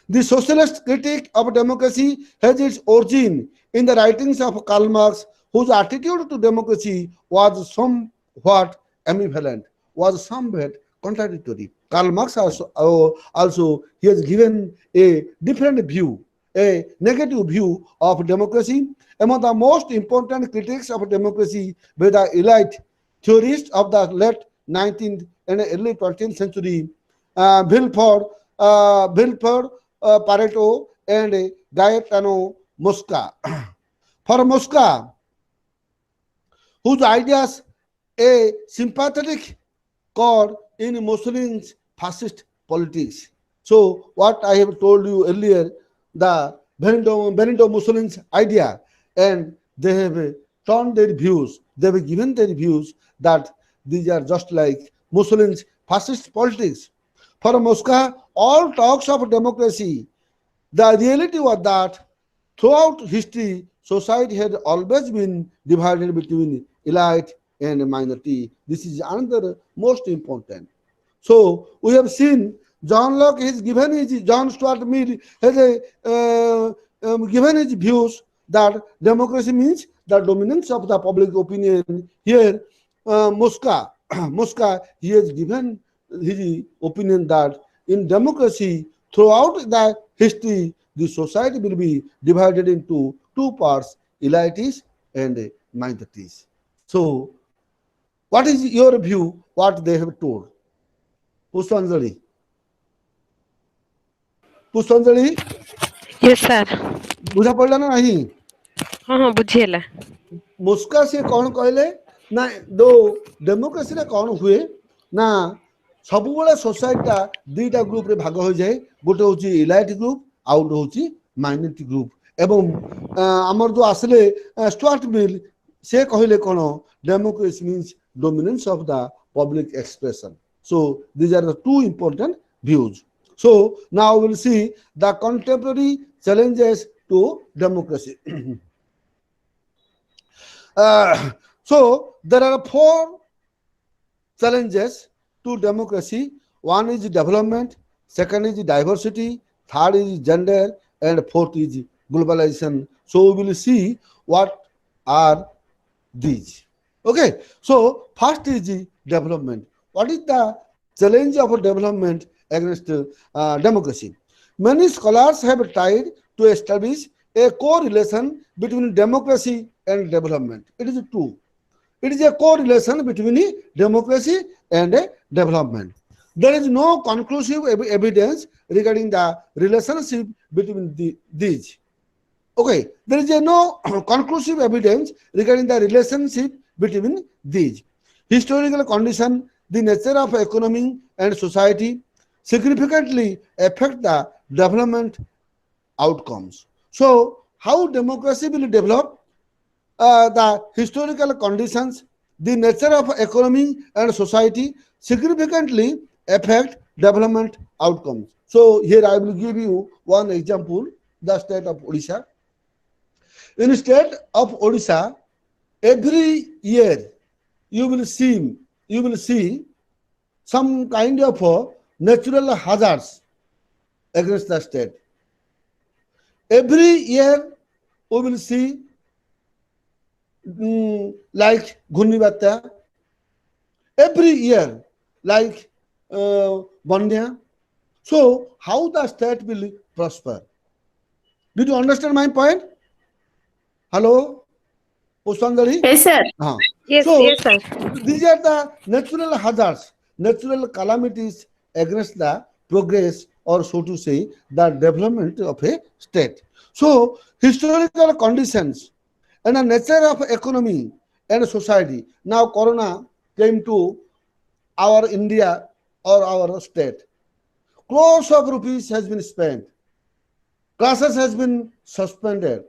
The socialist critique of democracy has its origin in the writings of Karl Marx, whose attitude to democracy was somewhat ambivalent, was somewhat contradictory. Karl Marx also he has given a different view, a negative view of democracy. Among the most important critics of democracy were the elite theorists of the late 19th and early 20th century, Vilford Pareto and Gaetano Mosca. For Mosca, whose ideas a sympathetic caught in Muslims' fascist politics. So, what I have told you earlier, the Benito Mussolini's idea, and they have turned their views, they have given their views that these are just like Muslims' fascist politics. For Moscow, all talks of democracy, the reality was that throughout history, society had always been divided between elite and minority. This is another most important. So we have seen John Locke has given his John Stuart Mill has given his views that democracy means the dominance of the public opinion. Here, Mosca, Mosca, he has given his opinion that in democracy throughout the history, the society will be divided into two parts, elites and minorities. So, what is your view? What they have told? पुष्पांजलि पुष्पांजलि Yes, sir. बुझा पड़ला ना नहीं हाँ हाँ बुझिएला मुस्का से कौन कहले ना दो डेमोक्रेसी रे कौन हुए ना सबुबले सोसाइटी दुईटा ग्रुप रे भाग हो जाए गोटे होची इलाइट ग्रुप आउट होची माइनॉरिटी ग्रुप एवं हमर जो आसले स्टुअर्ट मिल से कहले कोन democracy means dominance of the public expression. So these are the two important views. So now we'll see the contemporary challenges to democracy. So there are four challenges to democracy. One is development, second is diversity, third is gender, and fourth is globalization. So we will see what are these. Okay, so first is development. What is the challenge of development against democracy? Many scholars have tried to establish a correlation between democracy and development. It is true. It is a correlation between democracy and development. There is no conclusive evidence regarding the relationship between these. Okay, there is no conclusive evidence regarding the relationship between these. Historical condition, the nature of economy and society significantly affect the development outcomes. So, how democracy will develop? The historical conditions, the nature of economy and society significantly affect development outcomes. So, here I will give you one example, the state of Odisha. In the state of Odisha, every year you will see some kind of natural hazards against the state. Every year we will see like Ghurnibatta. Every year like Banya. So how the state will prosper? Did you understand my point? Hello, Pushpanjali? Yes, sir. Yes, So yes, sir. these are the natural hazards, natural calamities against the progress, or so to say, the development of a state. So historical conditions and the nature of economy and society. Now Corona came to our India or our state. Crores of rupees has been spent. Classes has been suspended.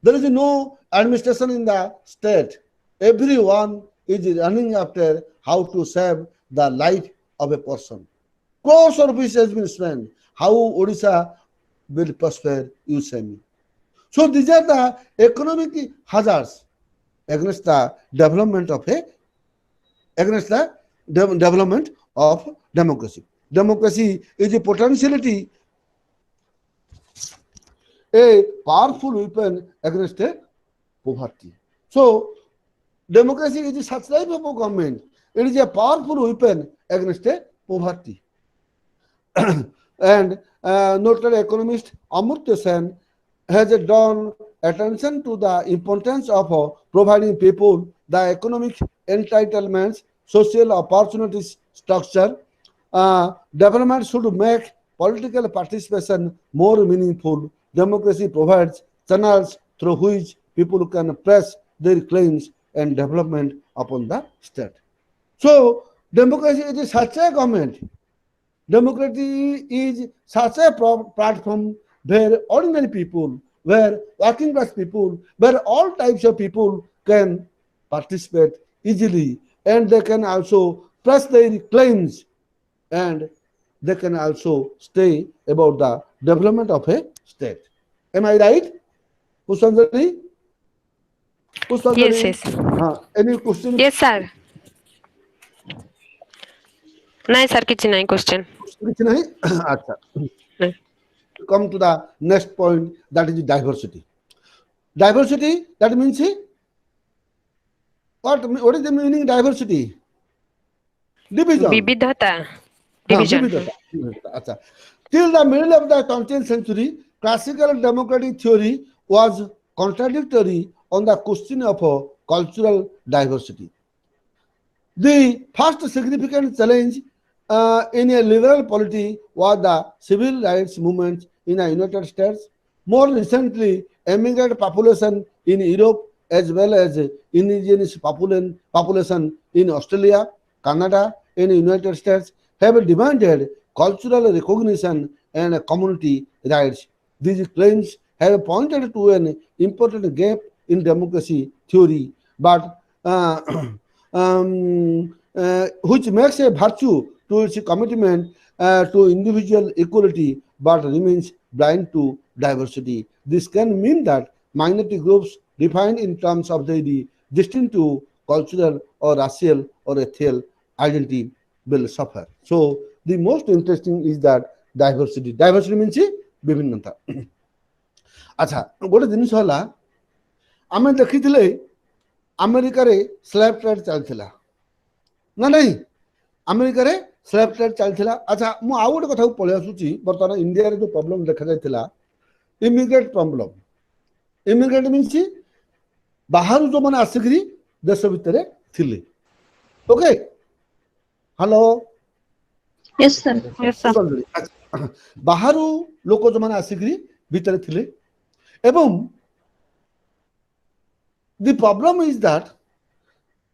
There is no administration in the state. Everyone is running after how to save the life of a person. Crores of rupees has been spent. How Odisha will prosper, you say me. So these are the economic hazards against the development of development of democracy. Democracy is a potentiality, a powerful weapon against poverty. So democracy is such type of a government. It is a powerful weapon against poverty. And noted economist Amartya Sen has drawn attention to the importance of providing people the economic entitlements, social opportunities structure. Development should make political participation more meaningful. Democracy provides channels through which people can press their claims and development upon the state. So, Democracy is such a government. Democracy is such a platform where ordinary people, where working class people, where all types of people can participate easily, and they can also press their claims, and they can also stay about the development of a state. Am I right? Pushanjali? Yes, Pushanjali? yes. Any question? Yes, sir. ନାଇଁ sir କିଛି ନାହିଁ question. କିଛି ନାହିଁ ଆଚ୍ଛା ନାଇଁ. come to the next point, that is diversity. Diversity, that means what is the meaning diversity? Division. ବିବିଧତା. हाँ, Division. विविधता विविधता अच्छा till the middle of the 20th century classical democratic theory was contradictory on the question of cultural diversity. The first significant challenge in a liberal polity was the civil rights movement in the United States. More recently, immigrant population in Europe as well as indigenous population in Australia, Canada, and the United States have demanded cultural recognition and community rights. These claims have pointed to an important gap in democracy theory, but which makes a virtue to its commitment to individual equality but remains blind to diversity. This can mean that minority groups defined in terms of their distinctive cultural or racial or ethnic identity will suffer. So the most interesting is that diversity. Diversity means ବିଭିନ୍ନତା ଆଚ୍ଛା ଗୋଟେ ଜିନିଷ ହେଲା ଆମେ ଦେଖିଥିଲେ ଆମେରିକାରେ ସ୍ଲାଭ୍ trade ଚାଲିଥିଲା ନା ନାହିଁ ଆମେରିକାରେ ସ୍ଲାଭ୍ ଟ୍ରେଡ୍ ଚାଲିଥିଲା ଆଚ୍ଛା ମୁଁ ଆଉ ଗୋଟେ କଥାକୁ ପଳେଇ ଆସୁଛି ବର୍ତ୍ତମାନ ଇଣ୍ଡିଆରେ ଯେଉଁ ପ୍ରୋବ୍ଲେମ୍ ଦେଖାଯାଇଥିଲା ଇମିଗ୍ରେଣ୍ଟ ପ୍ରୋବ୍ଲେମ୍ ଇମିଗ୍ରେଣ୍ଟ ମିନ୍ସ ବାହାରୁ ଯେଉଁମାନେ ଆସିକିରି ଦେଶ ଭିତରେ ଥିଲେ okay hello Yes, sir. Yes, sir. ବାହାରୁ ଲୋକ ଯେଉଁମାନେ ଆସିକିରି ଭିତରେ ଥିଲେ ଏବଂ the problem is that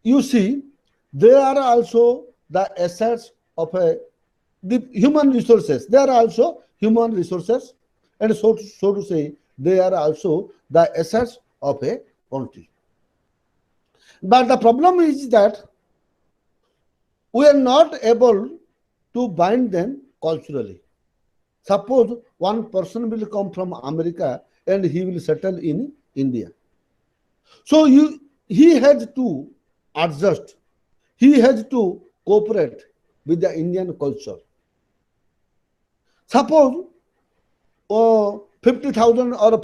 you see they are also the assets of the human resources. They are also human resources, and so to say, they are also the assets of a country. But the problem is that we are not able to bind them culturally. Suppose one person will come from America and he will settle in India. So he has to adjust. He has to cooperate with the Indian culture. Suppose 50,000 or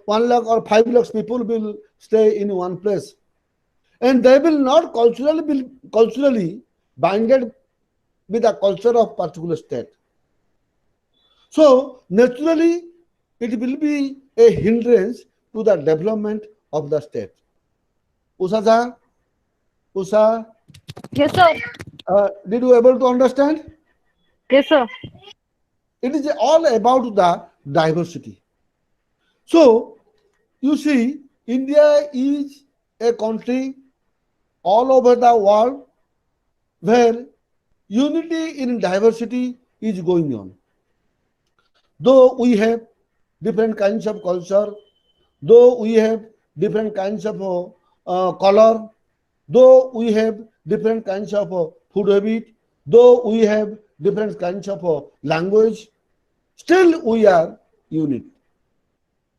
1 lakh or 5 lakhs people will stay in one place, and they will not culturally binded with the culture of particular state. So naturally, it will be a hindrance to the development of the state. Usha, Usha, Yes, sir. did you able to understand? Yes, sir. It is all about the diversity. So you see, India is a country all over the world where unity in diversity is going on. Though we have different kinds of culture, though we have different kinds of color, though we have different kinds of food habit, though we have different kinds of language, still we are unit.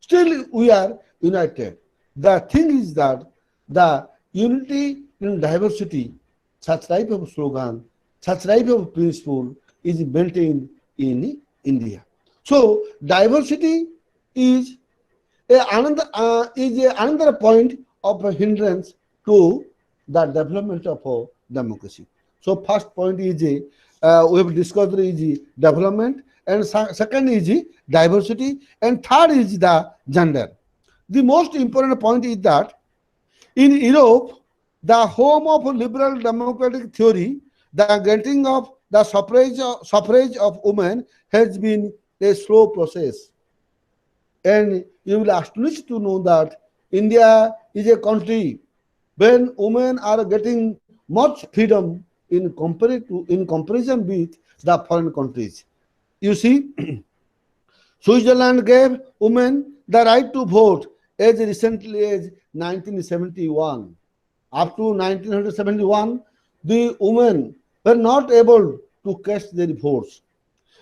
Still we are united. The thing is that the unity in diversity, such type of slogan, such type of principle is maintained in India. So diversity is another point of a hindrance to the development of democracy. So first point is we have discussed is development, and second is diversity, and third is the gender. The most important point is that in Europe, the home of liberal democratic theory, the getting of the suffrage of women has been a slow process. And you will astonished to know that India is a country when women are getting much freedom in comparison with the foreign countries. You see, Switzerland gave women the right to vote as recently as 1971. Up to 1971, the women were not able to cast their votes.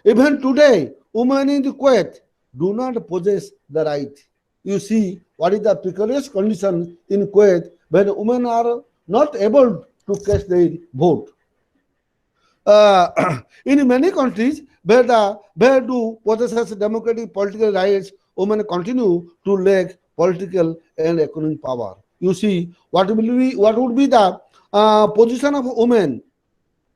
Even today, women in the Kuwait do not possess the right. You see, what is the precarious condition in Kuwait when women are not able to cast their vote? In many countries where do possess democratic political rights, women continue to lack political and economic power. You see, what would be the position of women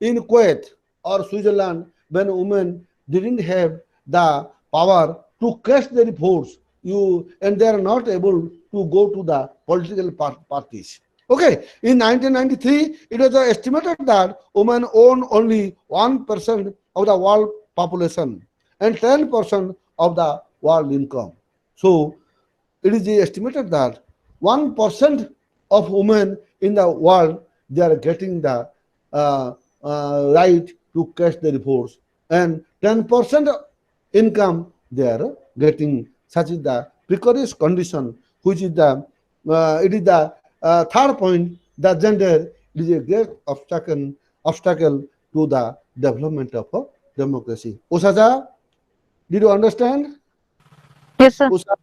in Kuwait or Switzerland when women didn't have the power to cast their votes, and they are not able to go to the political parties. Okay, in 1993, it was estimated that women own only 1% of the world population and 10% of the world income. So, it is estimated that 1% of women in the world, they are getting the right to cast the reports, and 10% income they are getting. Such is the precarious condition, which is the it is the third point. The gender is a great obstacle to the development of democracy. Usaja, did you understand? Yes, sir. Usa,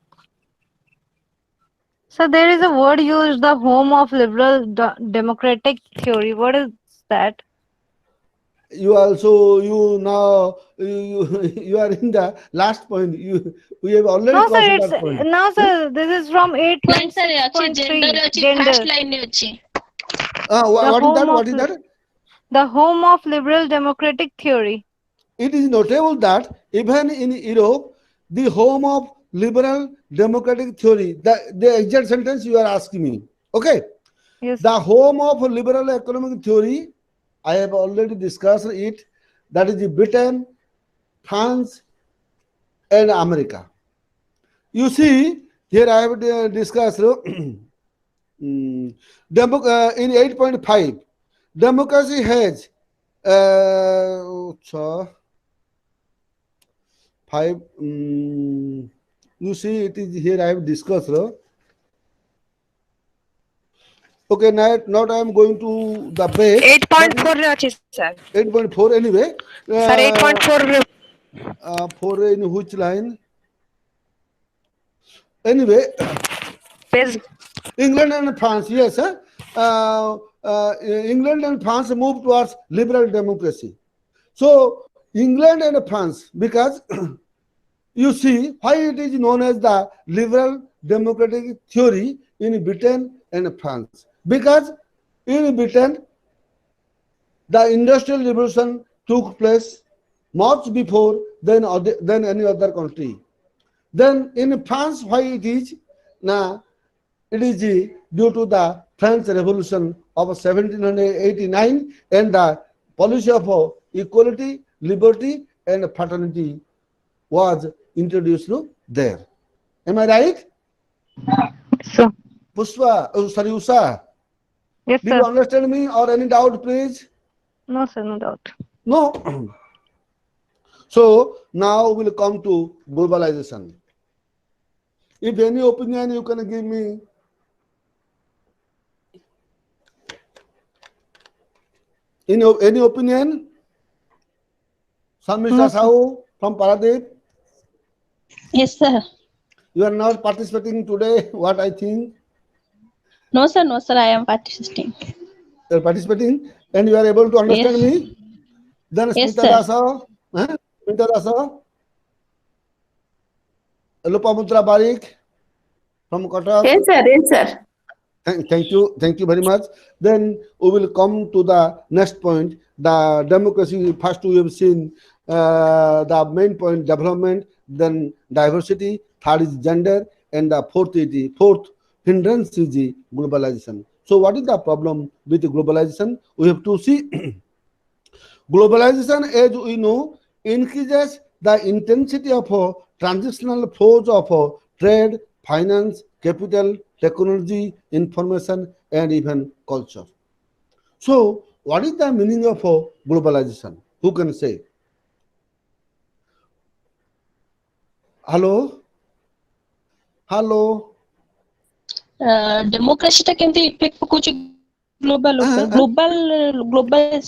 So there is a word used, the home of liberal democratic theory. What is that? you also you now you are in the last point. We have already No, crossed sir. that point. No, sir. This is from ନାଇଁ sir ଅଛି gender 8.6.3. ଅଛି Gender. First ଲାଇନରେ ଅଛି The What is that? home What of is that? the home of liberal democratic theory. It is notable that even in Europe, the home of liberal democratic theory, the exact sentence you are asking me. Okay. Yes. The home of liberal economic theory, I have already discussed it. That is Britain, France, and America. You see, here I have discussed in 8.5, democracy has five. You see, it is here I have discussed. Okay, now I am going to the page. 8.4 ରେ ଅଛି sir. 8.4 anyway. Sir 8.4 ରେ 4 in which line? Anyway, page England and France, yes, sir. England and France moved towards liberal democracy. So, England and France, because you see why it is known as the liberal democratic theory in Britain and France. Because in Britain, the industrial revolution took place much before than any other country. Then in France, why it is? Now, it is due to the French Revolution of 1789 and the policy of equality, liberty, and fraternity was introduced there. Am I right? So Pushpa, sorry, Usha, yes, did you sir. understand me or any doubt, please? No, sir. No doubt. No. So now we'll come to globalization. If any opinion you can give me. Any opinion? Mr. No, sir. Sahu from Paradeep. yes sir You are not participating today, what I think. no sir I am participating You are participating and you are able to understand yes me. Then yes Smita sir Dasa, Smita Dasa, Lopamutra Barik from Kotak. Yes, sir. Yes, sir. Thank you very much. Then we will come to the next point, the democracy. First we have seen the main point, development, then diversity, third is gender, and the fourth hindrance is the globalization. So what is the problem with globalization? We have to see globalization, as we know, increases the intensity of transactional flows of trade, finance, capital, technology, information, and even culture. So what is the meaning of globalization? Who can say? Hello? Hello? Democracy ଟା କେମିତି effect ପକଉଛି global ଉପରେ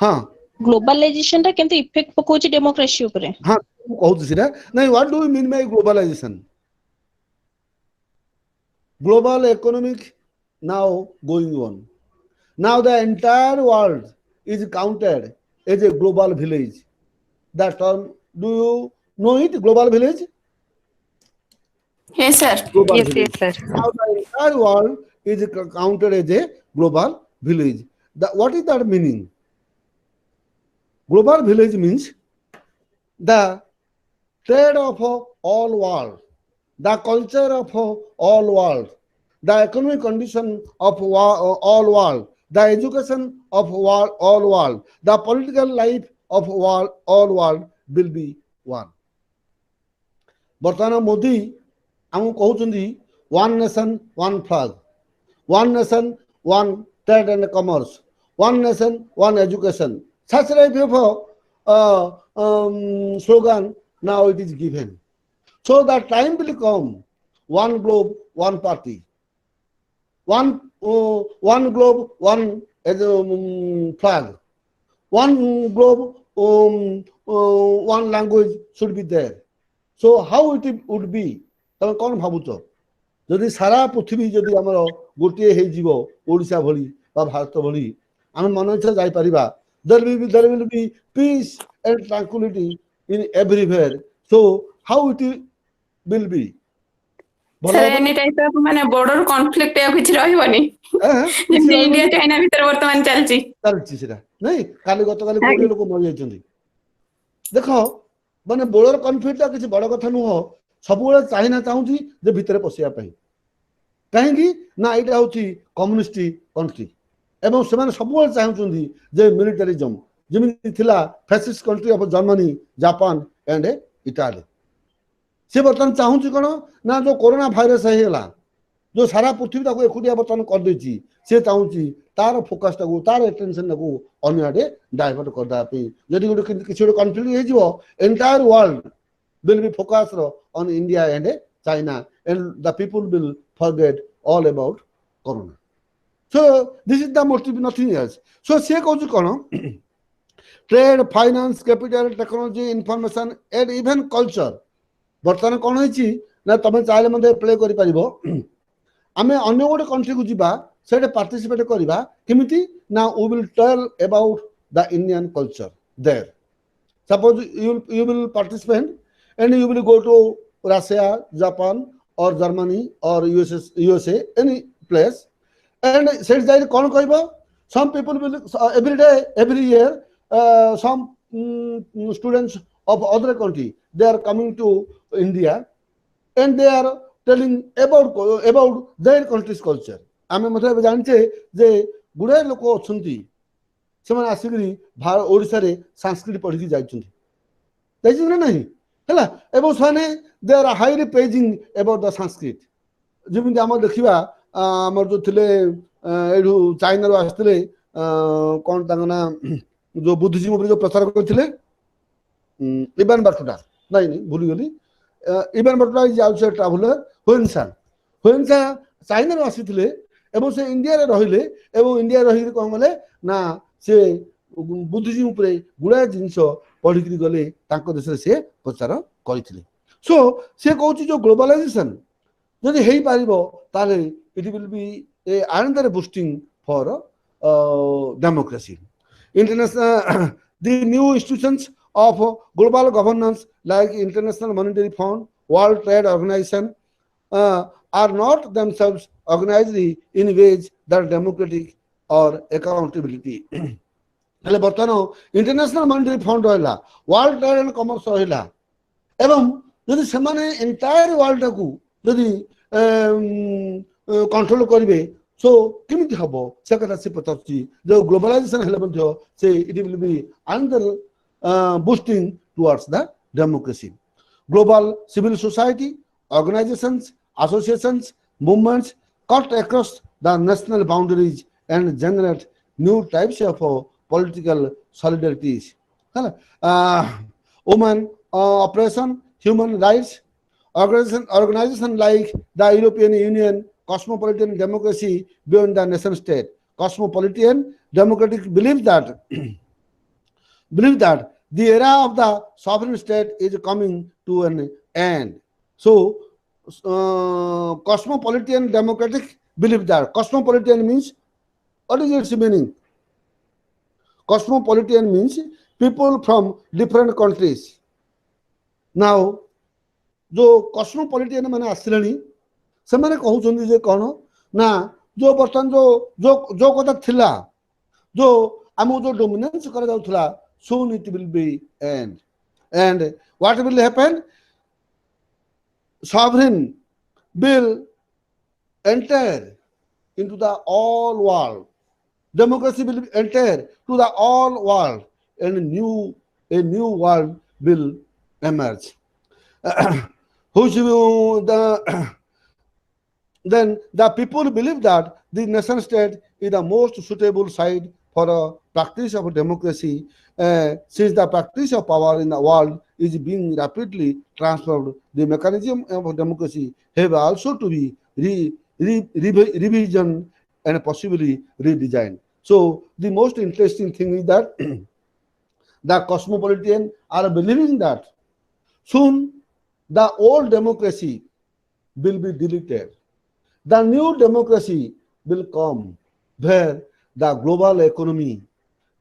Huh? Globalisation ଟା କେମିତି effect ପକଉଛି democracy ଉପରେ? Huh? What do you mean by globalization? Global economic now going on. Now the entire world is counted as a global village. That term, do you know it? Global village? Yes, sir. Global Yes, village. yes, sir. Now the entire world is counted as a global village. What is that meaning? Global village means the trade of all world, the culture of all world, the economic condition of all world, the education of all world, the political life of all world will be one. ବର୍ତ୍ତମାନ ମୋଦି ଆମକୁ କହୁଛନ୍ତି one nation one flag, one nation one trade and commerce, one nation one education. Such type of slogan now it is given. So the time will come, one globe, one party, one globe, one flag, one globe, one language should be there. So how it would be? ତମେ କଣ ଭାବୁଛ? ଯଦି ସାରା ପୃଥିବୀ ଯଦି ଆମର ଗୋଟିଏ ହେଇଯିବ ଓଡ଼ିଶା ଭଳି ବା ଭାରତ ଭଳି ଆମେ ମନ ଇଚ୍ଛା ଯାଇପାରିବା, there will be peace and tranquility in everywhere. So how it will be? Sir, any type of ମାନେ border conflict ଆଉ କିଛି ରହିବନି ଯେମିତି ଇଣ୍ଡିଆ ଚାଇନା ଭିତରେ ବର୍ତ୍ତମାନ ଚାଲିଛି ସେଟା ନାଇଁ। କାଲି ଗତକାଲି 20 ଲୋକ ମରିଯାଇଛନ୍ତି। ଦେଖ ମାନେ ବୋର୍ଡର କନଫ୍ଲିକ୍ଟ କିଛି ବଡ କଥା ନୁହଁ। ସବୁବେଳେ ଚାଇନା ଚାହୁଁଛି ଯେ ଭିତରେ ପଶିବା ପାଇଁ। କାହିଁକି ନା ଏଇଟା ହଉଛି କମ୍ୟୁନିଷ୍ଟ କଣ୍ଟ୍ରି ଏବଂ ସେମାନେ ସବୁବେଳେ ଚାହୁଁଛନ୍ତି ଯେ ମିଲିଟାରିଜମ ଯେମିତି ଥିଲା fascist country of Germany, Japan and Italy. ସେ ବର୍ତ୍ତମାନ ଚାହୁଁଛି କଣ ନା ଯୋଉ କରୋନା ଭାଇରସ ହେଇଗଲା, ଯୋଉ ସାରା ପୃଥିବୀ ତାକୁ ଏକୁଟିଆ ବର୍ତ୍ତମାନ କରିଦେଇଛି, ସେ ଚାହୁଁଛି ତାର ଫୋକସଟାକୁ ତାର ଆଟେନସନଟାକୁ ଅନ୍ୟ ଆଡେ ଡାଇଭର୍ଟ କରିଦେବା ପାଇଁ। ଯଦି କିଛି ଗୋଟେ କନଫ୍ଲିକ୍ଟ ହେଇଯିବ, entire world will be focused on India and China, and the people will forget all about corona. So this is the motive, nothing else. So se kohuchi kono trade, finance, capital, technology, information and even culture ବର୍ତ୍ତମାନ କଣ ହେଇଛି ନା ତମେ ଚାହିଁଲେ ମଧ୍ୟ play କରିପାରିବ। ଆମେ ଅନ୍ୟ ଗୋଟେ କଣ୍ଟ୍ରିକୁ ଯିବା, ସେଇଟା ପାର୍ଟିସିପେଟ କରିବା କେମିତି ନା we will tell about the Indian culture there. Suppose you will participate and you will go to Russia, Japan or Germany or USA any place, and ସେଠି ଯାଇ କଣ କହିବ? Some people will every day, every year some students of other country they are coming to India and they are telling about their country's culture. ଆମେ ମଧ୍ୟ ଏବେ ଜାଣିଛେ ଯେ ଗୁଡ଼ାଏ ଲୋକ ଅଛନ୍ତି ସେମାନେ ଆସିକରି ଓଡ଼ିଶାରେ ସଂସ୍କୃତି ପଢିକି ଯାଇଛନ୍ତି ନା ନାହିଁ ହେଲା, ଏବଂ ସେମାନେ ଦେ ଆର୍ ହାଇଲି ପ୍ରେଜିଂ ଏବାଉଟ୍ ଦ ସଂସ୍କୃତ। ଯେମିତି ଆମର ଦେଖିବା ଆମର ଯୋଉ ଥିଲେ ଏଇଠୁ ଚାଇନାରୁ ଆସିଥିଲେ କଣ ତାଙ୍କ ନା ଯୋଉ ବୁଦ୍ଧିଜିମ ଉପରେ ଯୋଉ ପ୍ରଚାର କରିଥିଲେ ଇବାନ ବାଟୁଟା, ନାଇଁ ଭୁଲିଗଲି, ଇବାନ ବାଟୁଟା ଇଜ ଆଲସୋ ଟ୍ରାଭେଲର। ହୁଏନ୍ସା ଚାଇନାରୁ ଆସିଥିଲେ ଏବଂ ସେ ଇଣ୍ଡିଆରେ ରହିଲେ ଏବଂ ଇଣ୍ଡିଆରେ ରହିକି କଣ କଲେ ନା ସେ ବୁଦ୍ଧିଜିମ ଉପରେ ଗୁଡ଼ାଏ ଜିନିଷ ପଢିକିରି ଗଲେ, ତାଙ୍କ ଦେଶରେ ସେ ପ୍ରଚାର କରିଥିଲେ। ସୋ ସେ କହୁଛି ଯୋଉ ଗ୍ଲୋବାଲାଇଜେସନ ଯଦି ହେଇପାରିବ ତାହେଲେ ଇଟ୍ will B A another boosting for democracy. International the new institutions of global governance like International Monetary Fund, World Trade Organization are not themselves organized in ways that are democratic or accountability. ହେଲେ ବର୍ତ୍ତମାନ international monetary fund ରହିଲା, world trade and commerce ରହିଲା, ଏବଂ ଯଦି ସେମାନେ entire ୱାର୍ଲଡଟାକୁ ଯଦି control କରିବେ, show କେମିତି ହବ ସେ କଥା ସେ ପଚାରୁଛି। ଯୋଉ ଗ୍ଲୋବାଲାଇଜେସନ ହେଲେ ମଧ୍ୟ ସେ it will be another boosting towards the democracy. Global civil society organizations, associations, movements cut across the national boundaries and generate new types of political solidarities. Uh, women oppression, human rights, organization like the European Union, cosmopolitan democracy beyond the nation state. Cosmopolitan democratic believe that the era of the sovereign state is coming to an end. So, cosmopolitan democratic believe that cosmopolitan means, what is its meaning? Cosmopolitan means people from different countries. Now, जो कस्मोपोलिटियन मैंने आसिलेनी ସେମାନେ କହୁଛନ୍ତି ଯେ କ'ଣ ନା जो ବର୍ତ୍ତମାନ जो କଥା ଥିଲା जो ଆମକୁ जो ଡୋମିନେନ୍ସ କରାଯାଉଥିଲା soon it will be end and what will happen, sovereign will enter into the all world, democracy will enter to the all world, and a new world will emerge. Which then the people believe that the nation state is the most suitable site for a practice of democracy, since the practice of power in the world is being rapidly transformed. The mechanism of democracy have also to be revision and possibly redesigned. So the most interesting thing is that the cosmopolitan are believing that soon the old democracy will be deleted. The new democracy will come where the global economy,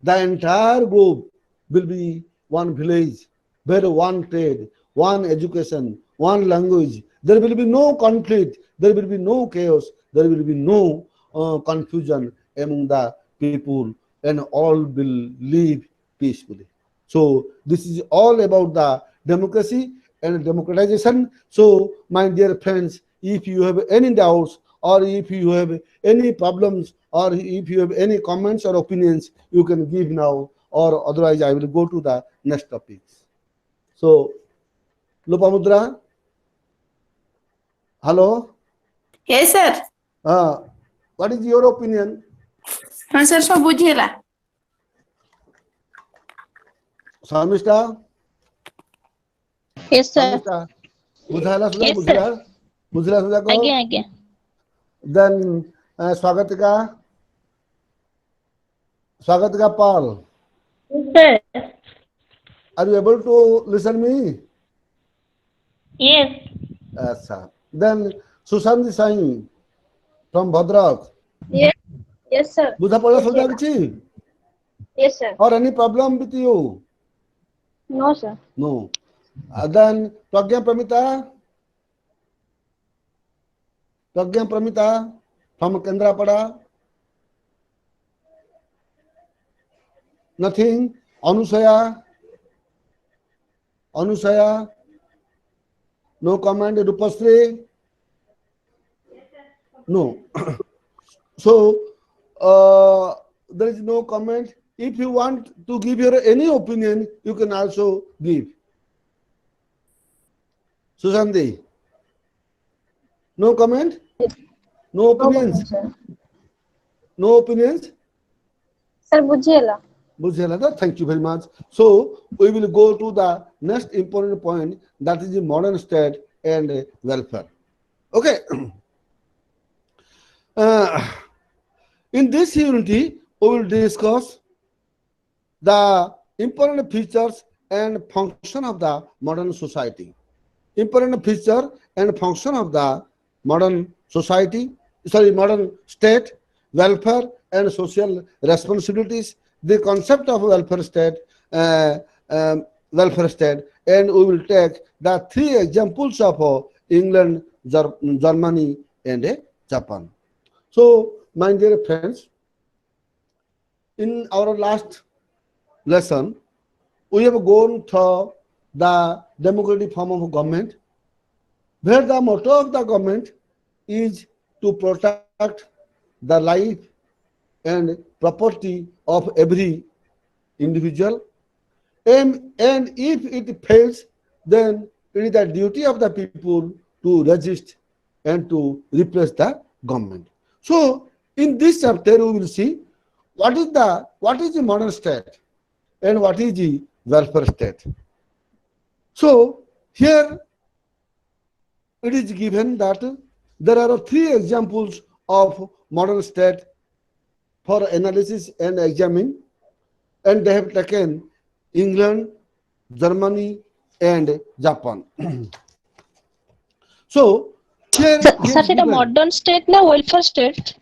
the entire globe will be one village, where one trade, one education, one language. There will be no conflict, there will be no chaos, there will be no confusion among the people, and all will live peacefully. So this is all about the democracy and democratization. So my dear friends, if you have any doubts, or if you have any problems, or if you have any comments or opinions, you can give now, or otherwise I will go to the next topics. So Lopamudra, hello. Yes, sir. What is your opinion? हाँ sir सब बुझेला. Sharmishta? Yes, sir. Sharmishta? बुझाला सुधा Yes, sir. बुझला सुधा को? आगे. Then Swagatika Paul. Sir. Are you able to listen me? Yes. Yes, sir. Then Sushant Sai from Bhadrak. Yes. Yes, sir. बुझा पड़ा सुधा किछि? Yes, sir. Or any problem with you? No, sir. No. Then Pragya Pramita from Kendrapada. Nothing. Anusaya. No comment. Rupasri. No. So there is no comment. If you want to give your any opinion, you can also give. Susanti. No comment? No opinions? No opinions? Sir, बुझेला. Bujhelada, thank you very much. So we will go to the next important point, that is the modern state and welfare. Okay. In this unity, we will discuss the important features and function of the modern society. Important feature and function of the modern modern state, welfare and social responsibilities, the concept of welfare state, and we will take the three examples of England, Germany, and Japan. So, my dear friends, in our last lesson, we have gone through the democratic form of government, where the motto of the government is to protect the life and property of every individual, and if it fails, then it is the duty of the people to resist and to replace the government. So in this chapter we will see what is the modern state and what is the welfare state? So here it is given that there are three examples of modern state for analysis and examine, and they have taken England, Germany, and Japan. So here he Sir, has সেটা given. modern state না welfare state?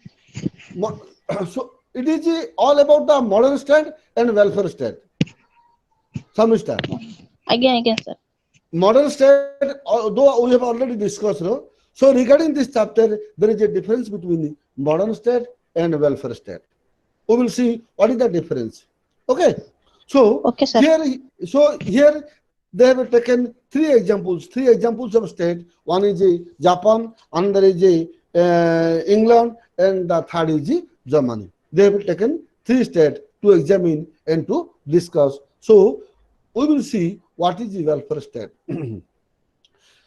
So it is all about the modern state and welfare state. Samishta. ଆଜ୍ଞା sir. Modern state, though we have already discussed, no? So regarding this chapter, there is a difference between modern state and welfare state. We will see what is the difference. Okay. So Okay, sir. here they have taken three examples of state. One is Japan, another is England, and the third is Germany. They have taken three states to examine and to discuss. So we will see what is the welfare state.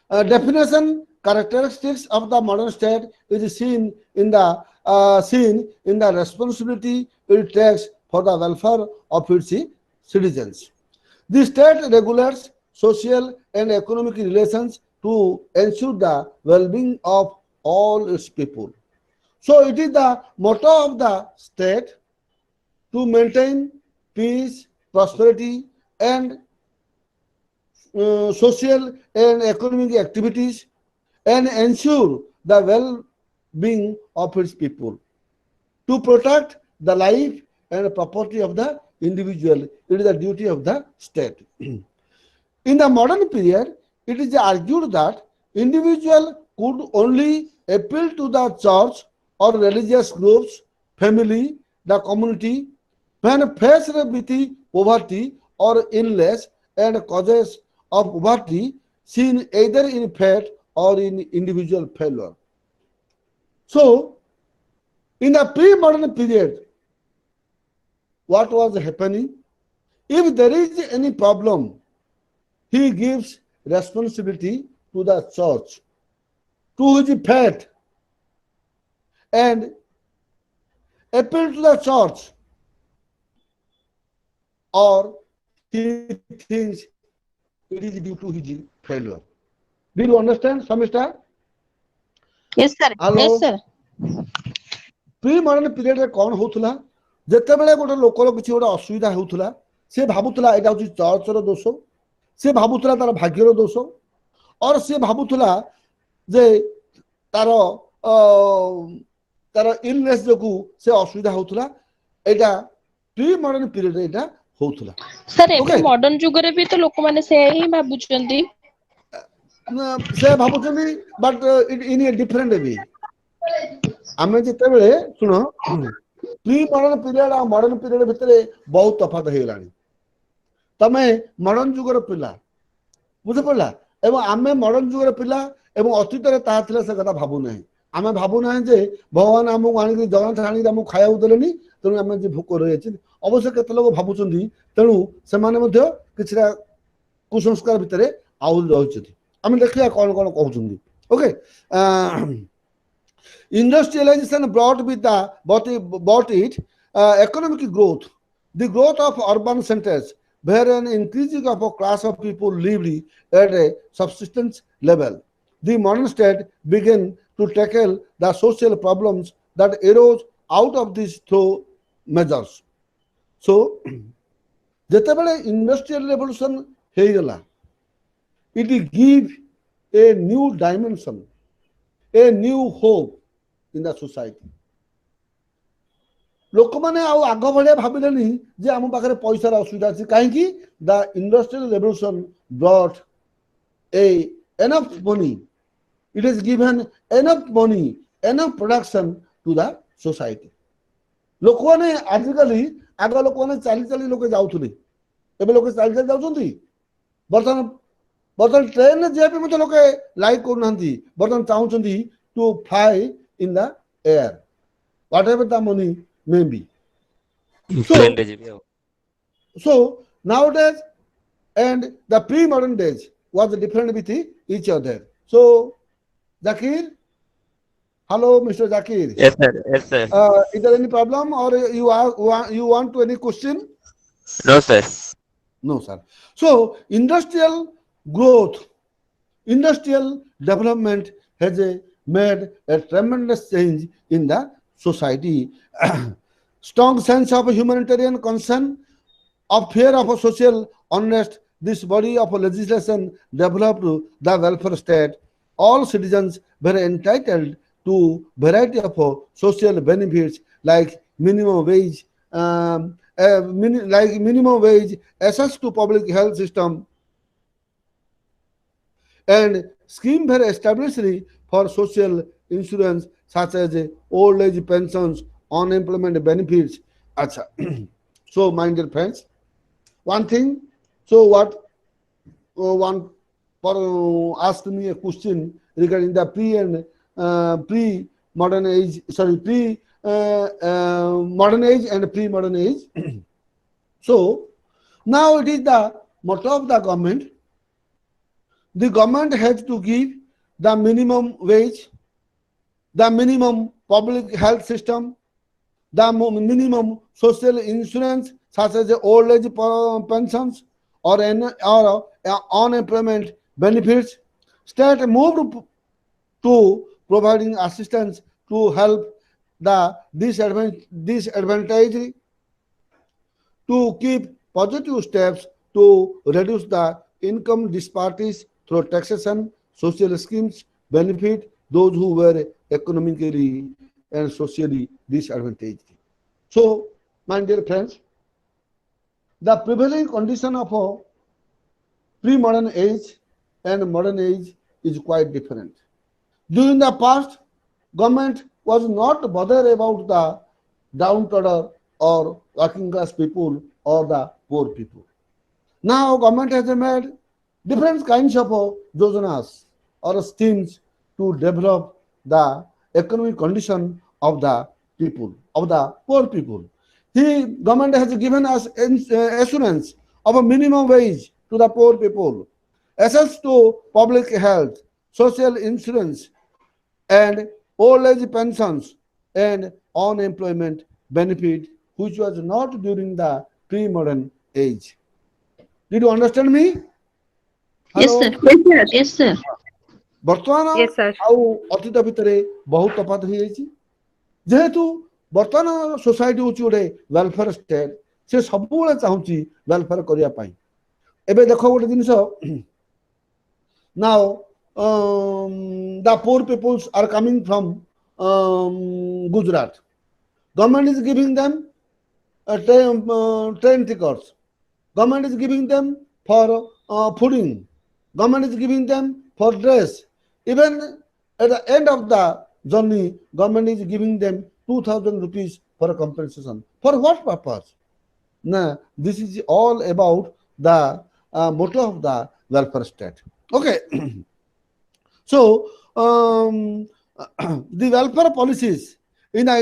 Definition, characteristics of the modern state is seen in the responsibility it takes for the welfare of its citizens. The state regulates social and economic relations to ensure the well-being of all its people. So it is the motto of the state to maintain peace, prosperity, and social and economic activities, and ensure the well-being of its people, to protect the life and property of the individual. It is the duty of the state. In the modern period, it is argued that individual could only appeal to the church or religious groups, family, the community, when faced with poverty or illness and causes of poverty seen either in fate or in individual failure. So, in the pre-modern period, what was happening? If there is any problem, he gives responsibility to the church, to his faith, and appeal to the church, or he thinks it is due to his failure. Did you understand, Samishta? Yes, sir. Hello? Yes, sir. Premodern ପିରିୟଡରେ କ'ଣ ହଉଥିଲା? ଯେତେବେଳେ ଗୋଟେ ଲୋକର କିଛି ଗୋଟେ ଅସୁବିଧା ହେଉଥିଲା, ସେ ଭାବୁଥିଲା ଏଇଟା ହଉଛି ଚର୍ଚ୍ଚର ଦୋଷ, ସେ ଭାବୁଥିଲା ତାର ଭାଗ୍ୟର ଦୋଷ, ଅର ସେ ଭାବୁଥିଲା ଯେ ତାର ତାର ଇଲନେସ୍ ଯୋଗୁଁ ସେ ଅସୁବିଧା ହଉଥିଲା। ଏଇଟା ପ୍ରି-ମଡର୍ଣ୍ଣ ପିରିୟଡରେ ଏଇଟା ହଉଥିଲା। ସାର୍ ଏବେ ମଡର୍ଣ୍ଣ ଯୁଗରେ ବି ତ ଲୋକମାନେ ସେୟା ହିଁ ଭାବୁଛନ୍ତି। ସେ ଭାବୁଛନ୍ତି, but in a different way. ଆମେ ଯେତେବେଳେ ଶୁଣ, ପ୍ରି-ମଡର୍ଣ୍ଣ ପିରିୟଡ ଆଉ ମଡର୍ଣ୍ଣ ପିରିୟଡ ଭିତରେ ବହୁତ ତଫାତ ହେଇଗଲାଣି। ତମେ ମଡର୍ଣ୍ଣ ଯୁଗର ପିଲା, ବୁଝିପାରିଲା, ଏବଂ ଆମେ ମଡର୍ଣ୍ଣ ଯୁଗର ପିଲା, ଏବଂ ଅତୀତରେ ତାହା ଥିଲା ସେ କଥା ଭାବୁନାହିଁ। ଆମେ ଭାବୁନାହିଁ ଯେ ଭଗବାନ ଆମକୁ ଆଣିକି ଜଗନ୍ନାଥ ଆଣିକି ଆମକୁ ଖାଇବାକୁ ଦେଲେନି, ତେଣୁ ଆମେ ଯେ ଭୋକ ରହିଯାଇଛି। ଅବଶ୍ୟ କେତେ ଲୋକ ଭାବୁଛନ୍ତି, ତେଣୁ ସେମାନେ ମଧ୍ୟ କିଛିଟା କୁସଂସ୍କାର ଭିତରେ ଆହୁରି ରହିଛନ୍ତି। ଆମେ ଦେଖିବା କ'ଣ କ'ଣ କହୁଛନ୍ତି। Okay, industrialization brought it economic growth, the growth of urban centers, where an increasing of a class of people lived at a subsistence level. The modern state began to tackle the social problems that arose out of these through measures. So, ଯେତେବେଳେ industrial revolution ହେଇଗଲା, it give a new dimension, a new hope in the society. ଲୋକମାନେ ଆଉ ଆଗ ଭଳିଆ ଭାବିଲେନି ଯେ ଆମ ପାଖରେ ପଇସାର ଅସୁବିଧା ଅଛି। କାହିଁକି? The industrial revolution brought enough money. It has given enough money, enough production to the society. ଲୋକମାନେ ଆଜିକାଲି, ଆଗ ଲୋକମାନେ ଚାଲି ଚାଲି ଲୋକେ ଯାଉଥିଲେ, ଏବେ ଲୋକେ ଚାଲି ଚାଲି ଯାଉଛନ୍ତି। ବର୍ତ୍ତମାନ ଟ୍ରେନରେ ଯିବା ପାଇଁ ମଧ୍ୟ ଲୋକେ ଲାଇକ୍ କରୁନାହାନ୍ତି, ବର୍ତ୍ତମାନ ଚାହୁଁଛନ୍ତି to fly in the air, whatever the money may be. So nowadays and the pre-modern days was different with each other. So Zakir, Hello, Mr. Zakir. Yes, sir. Yes, sir. Is there any problem or you want to any question? No, sir. No, sir. So, industrial growth, industrial development has made a tremendous change in the society. Strong sense of humanitarian concern, of fear of a social unrest, this body of legislation developed the welfare state. All citizens were entitled to variety of social benefits like minimum wage, minimum wage, access to public health system, and schemes were established for social insurance such as old age pensions, unemployment benefits, etc. So, my dear friends, one thing, so what one asked me a question regarding the pre and pre modern age, sorry, pre modern age and pre modern age. So now it is the motto of the government. The government has to give the minimum wage, the minimum public health system, the minimum social insurance such as old age pensions or unemployment benefits. State moved to providing assistance to help the disadvantaged, to keep positive steps to reduce the income disparities through taxation, social schemes benefit those who were economically and socially disadvantaged. So, my dear friends, the prevailing condition of a pre-modern age and modern age is quite different. During the past, government was not bothered about the downtrodden or working class people or the poor people. Now, government has made different kinds of yojanas or schemes to develop the economic condition of the people, of the poor people. The government has given us assurance of a minimum wage to the poor people, access to public health, social insurance, and old age pensions and unemployment benefit, which was not during the pre-modern age. Did you understand me? Yes, Hello? sir. Yes, sir. ବର୍ତ୍ତମାନ Yes, sir. ଆଉ ଅତୀତ ଭିତରେ ବହୁତ ତଫାତ ହେଇଯାଇଛି। ଯେହେତୁ ବର୍ତ୍ତମାନ society ହେଉଛି ଗୋଟେ ୱେଲଫେୟାର ଷ୍ଟେଟ୍, ସେ ସବୁବେଳେ ଚାହୁଁଛି ୱେଲଫେୟାର କରିବା ପାଇଁ। ଏବେ ଦେଖ ଗୋଟେ ଜିନିଷ, now the poor peoples are coming from Gujarat. Government is giving them train tickets. Government is giving them for fooding. Government is giving them for dress. Even at the end of the journey, government is giving them 2,000 rupees for a compensation. For what purpose? Nah, this is all about the motto of the welfare state. Okay. So, the welfare policies in the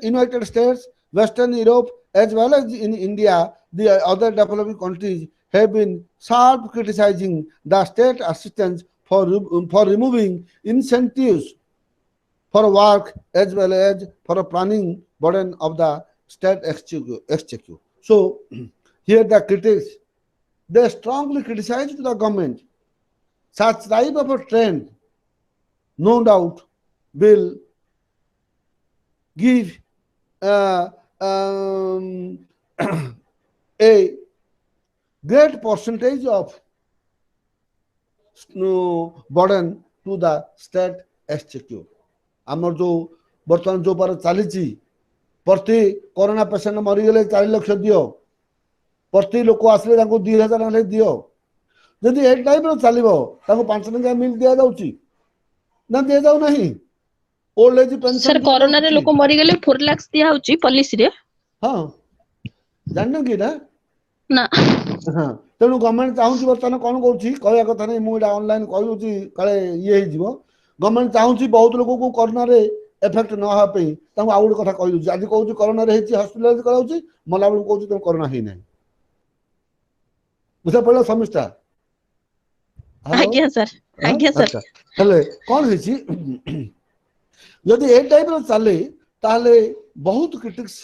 United States, Western Europe, as well as in India, the other developing countries have been sharp criticizing the state assistance for removing incentives for work as well as for a planning burden of the state exchequer. So, here the critics, they strongly criticize the government. Such type of a trend, no doubt, will give a great percentage of burden to the state exchequer. ଆମର ଯୋଉ ବର୍ତ୍ତମାନ ଯୋଉ ପାର ଚାଲିଛି, ପ୍ରତି corona patient ମରିଗଲେ 4 ଲକ୍ଷ ଦିଅ, ପ୍ରତି ଲୋକ ଆସିଲେ ତାଙ୍କୁ 2,000 ଟଙ୍କା ଦିଅ। ଯଦି ଏ ଟାଇପର ଚାଲିବ, ତାଙ୍କୁ 5 ଟଙ୍କା ମିଲ୍ ଦିଆଯାଉଛି ନା ଦିଆଯାଉ ନାହିଁ? ଓଲ୍ଡ ଏଜ୍ ପେନସନ ସର କରୋନାରେ ଲୋକ ମରିଗଲେ 4 ଲାખ ଦିଆ ହଉଛି ପଲିସିରେ। ହଁ, ଜାଣିନ କି ଏଇଟା? ନା। ହଁ, ତେଣୁ ଗଭର୍ଣ୍ଣମେଣ୍ଟ ଚାହୁଁଛି, ବର୍ତ୍ତମାନ କ'ଣ କରୁଛି, କହିବା କଥା ନାହିଁ, ମୁଁ ଏଇଟା ଅନଲାଇନ କହିଦେଉଛି କାଳେ ଇଏ ହେଇଯିବ। ଗଭର୍ଣ୍ଣମେଣ୍ଟ ଚାହୁଁଛି ବହୁତ ଲୋକଙ୍କୁ କରୋନାରେ ଏଫେକ୍ଟ ନ ହେବା ପାଇଁ, ତାଙ୍କୁ ଆଉ ଗୋଟେ କଥା କହିଦେଉଛି। ଆଜି କହୁଛି କରୋନାରେ ହେଇଛି, ହସ୍ପିଟାଲାଇଜ କରାଉଛି, ମଲା ବେଳକୁ କହୁଛି ତମ କରୋନା ହେଇନାହିଁ। ବୁଝା ପଡ଼ିଲା ସମସ୍ୟା? ଆଜ୍ଞା ସାର୍, ଆଜ୍ଞା ସାର୍। ହେଲେ କ'ଣ ହେଇଛି, जदि ए टाइप रो चले ताले बहुत क्रिटिक्स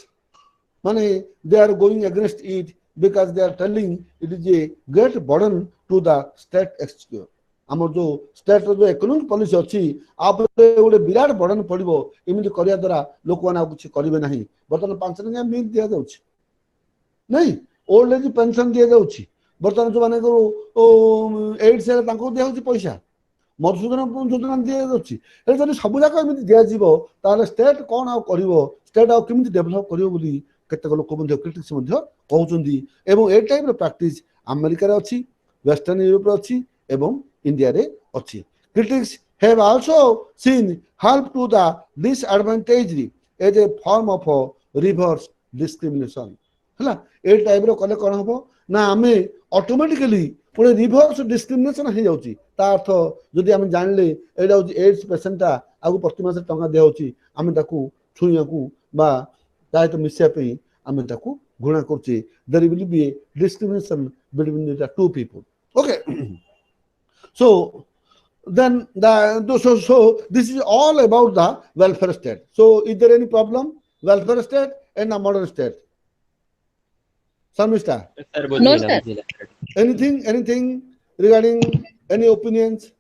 माने they are going against it because they are telling it is a great burden to the state exchequer. आम जो स्टेट जो इकोनॉमिक पॉलिसी अच्छी आप गोटे विराट बर्डन पड़ो एमती करने द्वारा लोक मैंने किसी करेंगे ना बर्तमान 5 टंका मिल दि जाऊँ नहीं ओल्ड एज पेंशन दि जाऊँ बर्तमान जो मैंने एड्स दिया पैसा मधुसूदन योजना दि जाऊँ जब सब जाक एमती दिज्व स्टेट कौन आर स्टेट आमती डेभलप कर केतक लोक क्रिटिक्स कहते ए टाइप प्राक्टिस अमेरिका अच्छी वेस्टर्न यूरोप अच्छी एवं इंडिया रे अच्छी critics have also seen help to the disadvantaged as a form of reverse discrimination हला ए टाइप रो कले कोन हबो ना आमे ऑटोमेटिकली पुणे रिवर्स डिस्क्रिमिनेशन हो जाउची ता अर्थ जदि आमे जानले एडा होची एड्स पेशेंटा आगु प्रति मास टंका दे होची आमे ताकू छुइयाकू बा दायित्व मिसिया पे आमे ताकू घुणा करची there will be a discrimination between the two people okay So then so this is all about the welfare state. So is there any problem? Welfare state and a modern state. Samista. Sir, No, बोलिए ना, sir. बोलिए ना। Anything regarding any opinions?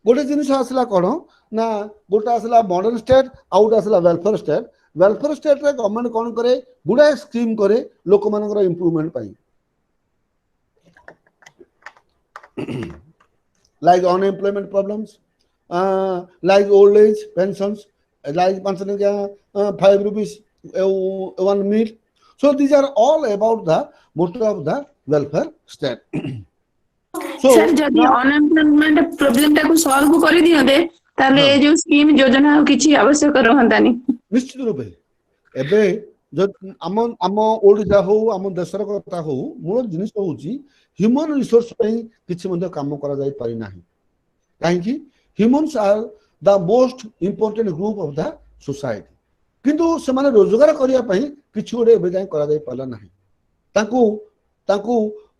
गोटे जिनिस आसला कौन ना गोटे आसला मॉडर्न स्टेट आउ गोटे आसला वेलफेयर स्टेट रे गवर्नमेंट कौन करे गुड़ाए स्कीम करे लोक मानकर improvement pi like unemployment problems, like old age pensions, like 5 rupees 1 meal. So these are all about the motto of the welfare state. So sir जदि अनएम्प्लॉयमेंट प्रॉब्लम टाको solve कर दियंते ताले ए जो स्कीम योजना किछि आवश्यक रहंतानी निश्चित रूपे एबे जब आम ओडिशा हो आम देशर कथा हो मूल जिनिस होउची ह्यूमन रिसोर्स किसी काम कर कहीं humans are the most important group of the society किंतु से माने रोजगार करने किसी गोटे एवं जाए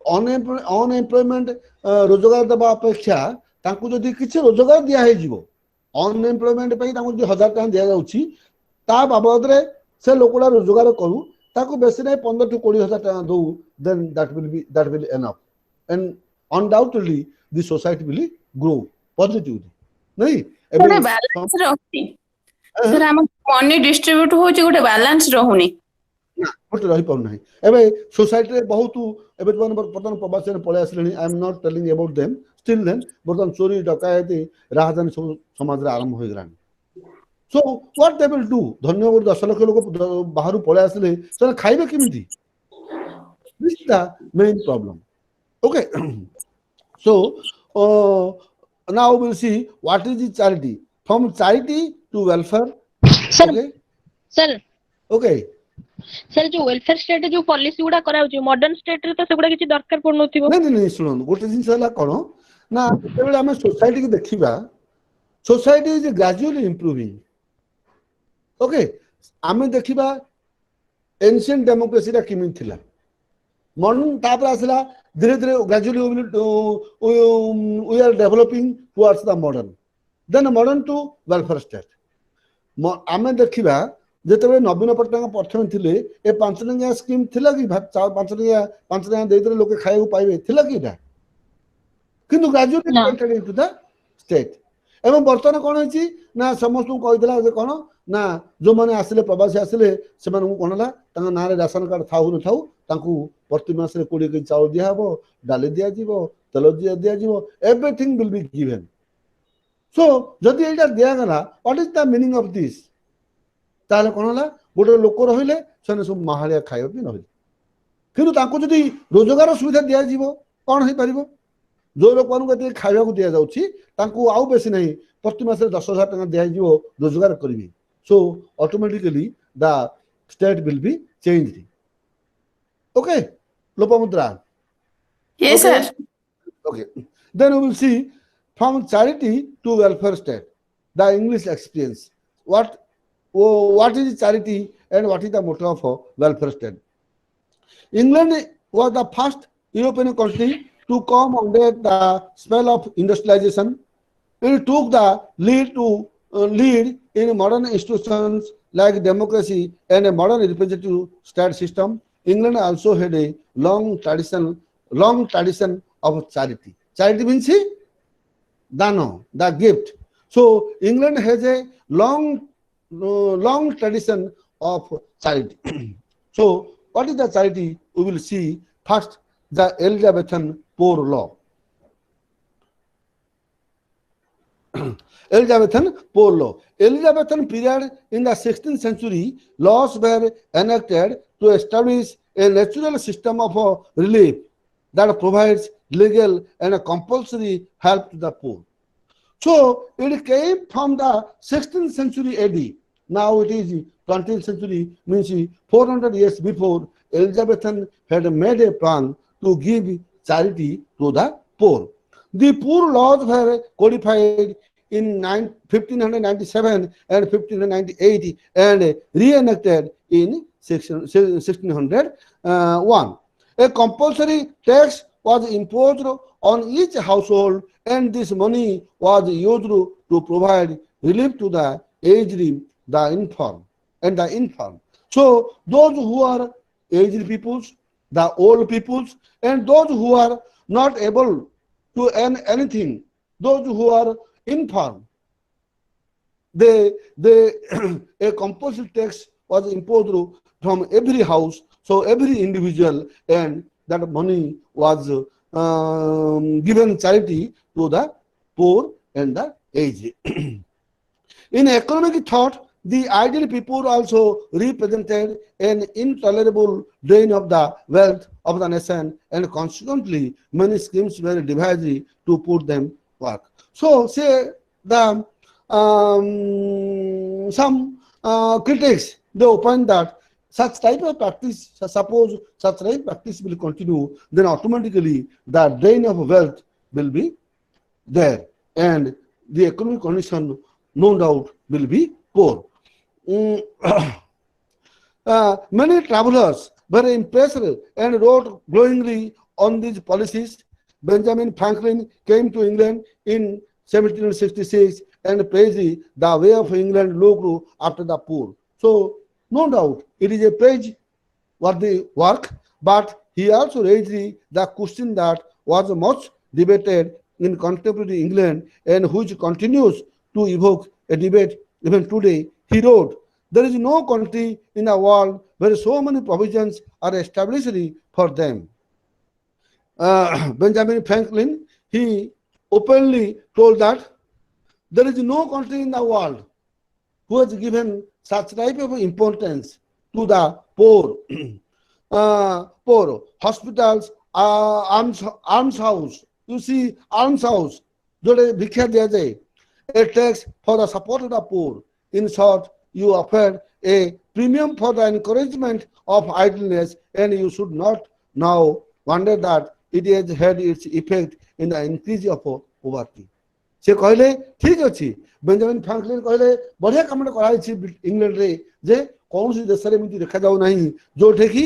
अनएम्प्लॉयमेंट रोजगार देवा अपेक्षा जदि किसी रोजगार दिखाई अनएम्प्लॉयमेंट 1000 टका दि जाऊँगी ता बाबद से लोकटा रोजगार करू ताको बेसी नहीं 15 to 20,000 टका दो then that will enough and undoubtedly the society will grow positively नहीं गोटे बैलेंस रहती सर हम मनी डिस्ट्रीब्यूट होची गोटे बैलेंस रहउनी गोटे रही पाउ नहीं एबे सोसाइटी रे बहुत एबे बर्तमान प्रवासी ने पळे आसलेनी I am not telling about them still then बर्तमान चोरी डकायती राजधानी सब समाज रे आरंभ होई गलानी so what they will do धन्यवाद 10 लाख लोग बाहर पळे आसले से खाइबे केमिति this is the main problem okay so now we'll see what is the charity from charity to welfare sir okay sir okay sir जो वेलफेयर स्टेट जो पॉलिसी गुडा कराउची मॉडर्न स्टेट रे तो सेगुडा किछि दरकार पड़नथिबो नहीं सुन गोटे जिन हला कोन ना जेबे हम सोसाइटी के देखिबा society is gradually improving okay आमे देखिबा एंशिएंट डेमोक्रेसी रा किमिन थिला मॉडर्न तापर आसला धीरे धीरे gradually we are developing towards the modern then modern to welfare state आमे देखिबा जेतेबे नवीन पट्टनायक प्रथम थिले ए 5 टंका स्कीम थिला कि 5 टंका देइतरे लोके खाइबो पाइबे थिला कि एटा किंतु gradually entered into the state एवं वर्तमान कोन होची ना समस्त को कहितला जे कोन ना जो माने आसिले प्रवासी आसिले से माने कोन हला तांगा नारे राशन कार्ड थाउ न थाउ तांकू प्रति मास रे 20 केजी चाउल दिया हबो डाली दिया जीवो तेल दिया जीवो everything will be given so जदि एटा दिया गला what is the meaning of this ताले कोन हला गोटे लोक रहिले सने सब महालिया खाइबो भी नहिल किंतु तांको जदि रोजगार सुविधा दिया जीवो कोन होई परिबो जो लोक मानु कते खाइबा को दिया जाउची तांको आउ बेसी नहीं प्रति मास रे 10,000 टका दिया जीवो रोजगार करिवे so automatically the state will be changed okay lopamudra yes okay. sir Okay then we will see from charity to welfare state the English experience what is charity and what is the motto of welfare state England was the first European country to come under the spell of industrialization It took the lead in modern institutions like democracy and a modern representative state system. England also had a long tradition of charity. Charity means dano, the gift. So England has a long tradition of charity. So what is the charity? We will see first the Elizabethan Poor Law. Elizabethan Poor Law. Elizabethan period in the 16th century, laws were enacted to establish a natural system of relief that provides legal and a compulsory help to the poor. So it came from the 16th century AD. Now it is 20th century, means 400 years before. Elizabethan had made a plan to give charity to the poor. The poor laws were codified in 1597 and 1598 and reenacted in 1601. A compulsory tax was imposed on each household, and this money was used to provide relief to the aged, the infirm, and the infirm. So those who are aged peoples, the old peoples, and those who are not able to earn anything, those who are infirm, they a compulsory tax was imposed from every house, so every individual, and that money was given charity to the poor and the aged. In economic thought, the ideal people also represented an intolerable drain of the wealth of the nation, and consequently many schemes were devised to put them work. So say the some critics, they opine that such type of practice, suppose such type of practice will continue, then automatically the drain of wealth will be there, and the economic condition no doubt will be poor. Many travelers were impressed and wrote glowingly on these policies. Benjamin Franklin came to England in 1766 and praised the way of England looked after the poor. So, no doubt, it is a praiseworthy work, but he also raised the question that was much debated in contemporary England and which continues to evoke a debate even today. He wrote, "There is no country in the world where so many provisions are established for them." Benjamin Franklin, he openly told that there is no country in the world who has given such type of importance to the poor. Poor hospitals, almshouse. You see, almshouse, जोड़े भिक्षा दिया जाए, a tax for the support of the poor. In short, you offer a premium for the encouragement of idleness, and you should not now wonder that it has had its effect in the increase of poverty. से कहले ठीक अच्छी Benjamin फ्रांकलिन कहले बढ़िया कामटा कराई England रे जे कौन सी देश रे मिति देखा जाऊ नहीं जो ठेकी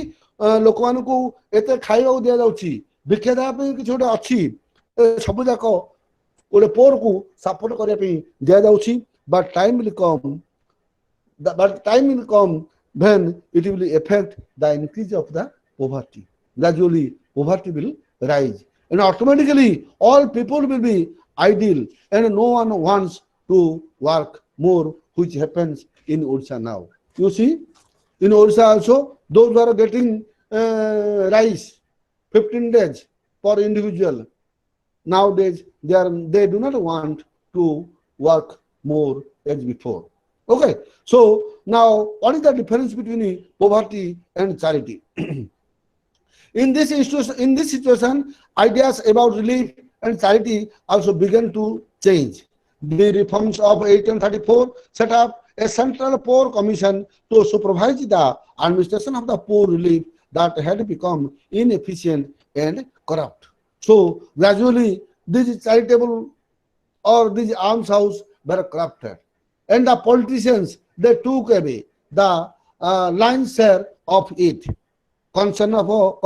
लोक मान को एते खाइबा दिया जाउची भिक्षा देबा पे कि छोटा अछि सब जाक ओले पोर को सपोर्ट करिया पे दिया जाउची but time will come when it will affect the increase of the poverty. Gradually poverty will rise and automatically all people will be idle and no one wants to work more, which happens in Odisha now. You see, in Odisha also, those who are getting rice 15 days per individual, nowadays they do not want to work more as before. Okay, so now what is the difference between poverty and charity? In this situation, ideas about relief and charity also began to change. The reforms of 1834 set up a central poor commission to supervise the administration of the poor relief that had become inefficient and corrupt. So gradually these charitable or these almshouse were corrupted, and the politicians, they took away the lion's share of it. Concern for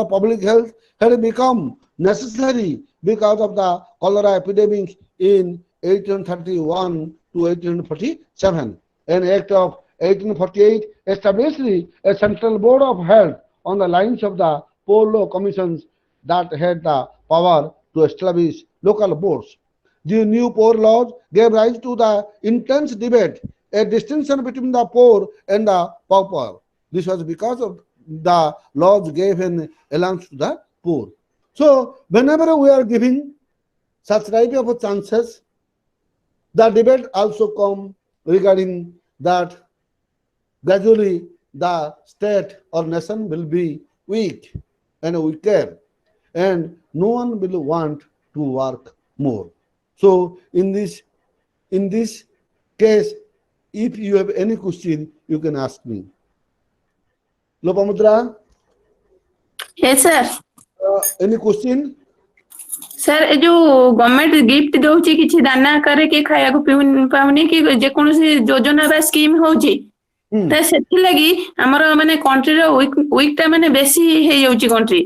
public health had become necessary because of the cholera epidemic in 1831 to 1847. An Act of 1848 established a central board of health on the lines of the poor law commissions that had the power to establish local boards. The new poor laws gave rise to the intense debate, a distinction between the poor and the pauper. This was because of the laws gave an allowance to the poor. So whenever we are giving such type of chances, the debate also come regarding that gradually the state or nation will be weak and weaker, and no one will want to work more. So in this case, if you have any question, you can ask me. Lopamudra, Yes, sir. any question? Sir ए जो government gift दउची किछि दाना करे के खाया को पाउनी कि जे कोनोसी योजना बा स्कीम होउची त सेथि लागि हमर माने कंट्री रो वीक टा माने बेसी हे जाउची कंट्री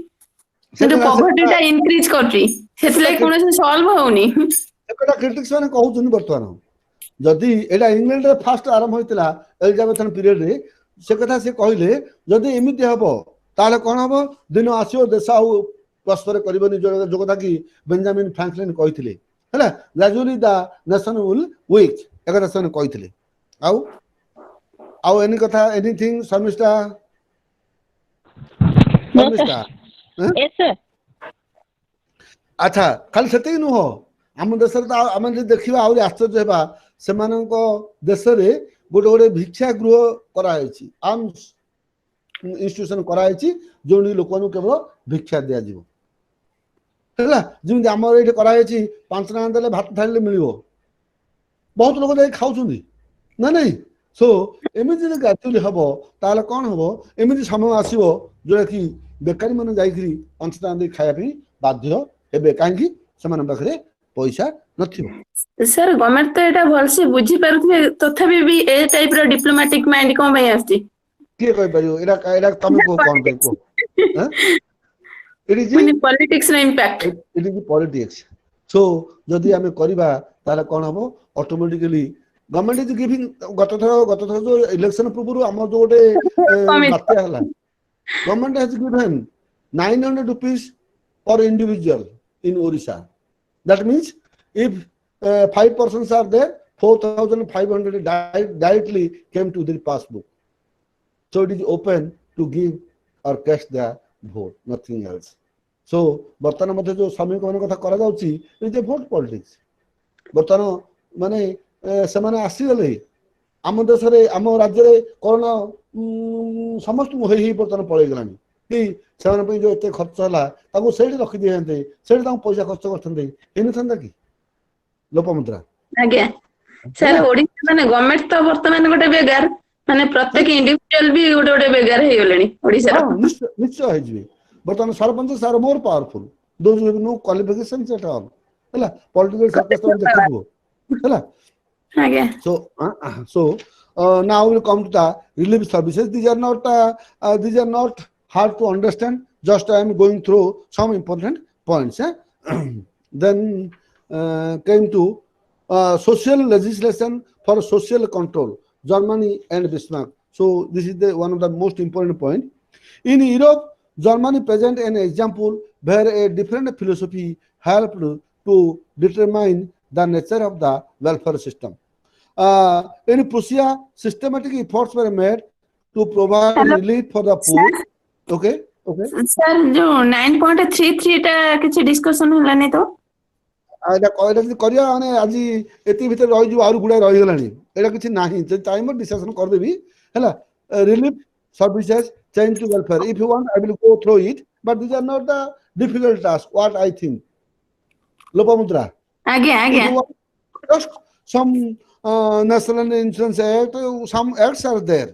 କିନ୍ତୁ poverty ଟା increase କରୁଛି ସେଥିଲାଗି କୌଣସି solve ହଉନି। ଏକଟା କ୍ରିଟିକ୍ସ ମାନେ କହୁଛନ୍ତି ବର୍ତ୍ତମାନ ଯଦି ଏଇଟା ଇଂଲଣ୍ଡରେ ଫାଷ୍ଟ ଆରମ୍ଭ ହୋଇଥିଲା ଏଲିଜାବେଥନ ପିରିୟଡରେ, ସେ କଥା ସେ କହିଲେ ଯଦି ଏମିତି ହବ ତାହେଲେ କଣ ହବ, ଦିନ ଆସିବ ଦେଶ ଆଉ ପ୍ରସ୍ପର କରିବନି, ଯୋଗତା କି ବେଞ୍ଜାମିନ ଫ୍ରାଙ୍କଲିନ କହିଥିଲେ ହେଲା, gradually the nation will weak, ଏକଥା ସେମାନେ କହିଥିଲେ। ଆଉ ଆଉ ଏନି କଥା ଏନିଥିଙ୍ଗ ଶର୍ମିଷ୍ଠା ଶର୍ମିଷ୍ଠା ଆଚ୍ଛା, ଖାଲି ସେତିକି ନୁହଁ, ଆମ ଦେଶରେ ତ ଆମେ ଯଦି ଦେଖିବା ଆହୁରି ଆଶ୍ଚର୍ଯ୍ୟ ହେବା, ସେମାନଙ୍କ ଦେଶରେ ଗୋଟେ ଗୋଟେ ଭିକ୍ଷା ଗୃହ କରାଯାଇଛି, ଆର୍ମସ ଇନଷ୍ଟିଟ୍ୟୁସନ କରାଯାଇଛି, ଯୋଉଠି ଲୋକମାନଙ୍କୁ କେବଳ ଭିକ୍ଷା ଦିଆଯିବ ହେଲା, ଯେମିତି ଆମର ଏଇଠି କରାଯାଇଛି 5 ଟଙ୍କା ଦେଲେ ଭାତ ଥାଳିଲେ ମିଳିବ, ବହୁତ ଲୋକ ଯାଇ ଖାଉଛନ୍ତି ନା ନାଇଁ। ସୋ ଏମିତି ଯଦି ଗ୍ରାଜୁଆଲି ହବ ତାହେଲେ କଣ ହବ, ଏମିତି ସମୟ ଆସିବ ଯୋଉଟା କି ବେକାରୀ ମାନେ ଯାଇକିରି 5 ଟଙ୍କା ଦେଇ ଖାଇବା ପାଇଁ ବାଧ୍ୟ ହେବେ, କାହିଁକି ସେମାନଙ୍କ ପାଖରେ ପଇସା ନଥିବ। सर गवर्नमेंट तो एटा भलसे बुझी पारुथे तथापि भी ए टाइप रो डिप्लोमेटिक माइंड कोन भाई आस्ती किए कहि परियो, एरा एरा तमे को कोन पे को हां इट इज पॉलिटिक्स रो impact it is politics. So जदि आमे करिबा ताले कोन हबो, ऑटोमेटिकली गवर्नमेंट इज गिविंग, गत थर जो इलेक्शन पूर्व हमर जो गोटे बात्या हला, government has given 900 rupees per individual in Orissa. That means if 5 persons are there, 4,500 directly came to the passbook. So it is open to give or cast the vote, nothing else. So ବର୍ତ୍ତମାନ ମଧ୍ୟ ଯୋଉ ଶ୍ରମିକମାନଙ୍କ କଥା କରାଯାଉଛି, is a vote politics. ବର୍ତ୍ତମାନ ମାନେ ସେମାନେ ଆସିଗଲେ ଆମ ଦେଶରେ, ଆମ ରାଜ୍ୟରେ କରୋନା ସମସ୍ତଙ୍କୁ ହେଇ ବର୍ତ୍ତମାନ ପଳେଇଗଲାଣି, କି ସେମାନଙ୍କ ପାଇଁ ଯୋଉ ଏତେ ଖର୍ଚ୍ଚ ହେଲା ତାକୁ ସେଇଠି ରଖିଦିଅନ୍ତେ, ସେଇଠି ତାଙ୍କୁ ପଇସା ଖର୍ଚ୍ଚ କରିଥାନ୍ତେ, ହେଇନଥାନ୍ତା କି ଲୋପମୁଦ୍ରା? ଆଜ୍ଞା सर ओडिसा माने गवर्नमेंट तो वर्तमान गोटे बेगार माने प्रत्येक इंडिविजुअल भी गोटे गोटे बेगार हे गेलेनी ओडिसा रो। निश्चय निश्चय है जी, वर्तमान सरपंच सार more powerful, those have no qualifications at all हैला, पॉलिटिकल सर्कस तो देखिबो हैला। आज्ञा so now we will come to the relief services. These are not hard to understand, just I am going through some important points. Then came to social legislation for social control, Germany and Bismarck. So this is the one of the most important point. In Europe, Germany present an example where a different philosophy helped to determine the nature of the welfare system. In Prussia, systematic efforts were made to provide relief for the poor. Okay, okay. Sir जो 9.33 टा किछि discussion हलानी तो एटा करिया माने आज एति भीतर रहि जो आरु गुडा रहि गलानी, एटा किछि नाही, जे टाइम डिस्कशन कर देबी हैला। Relief services change to welfare, if you want I will go through it, but this are not the difficult task what I think. Lopamudra आज्ञा आज्ञा just some national insurance act, some acts are there.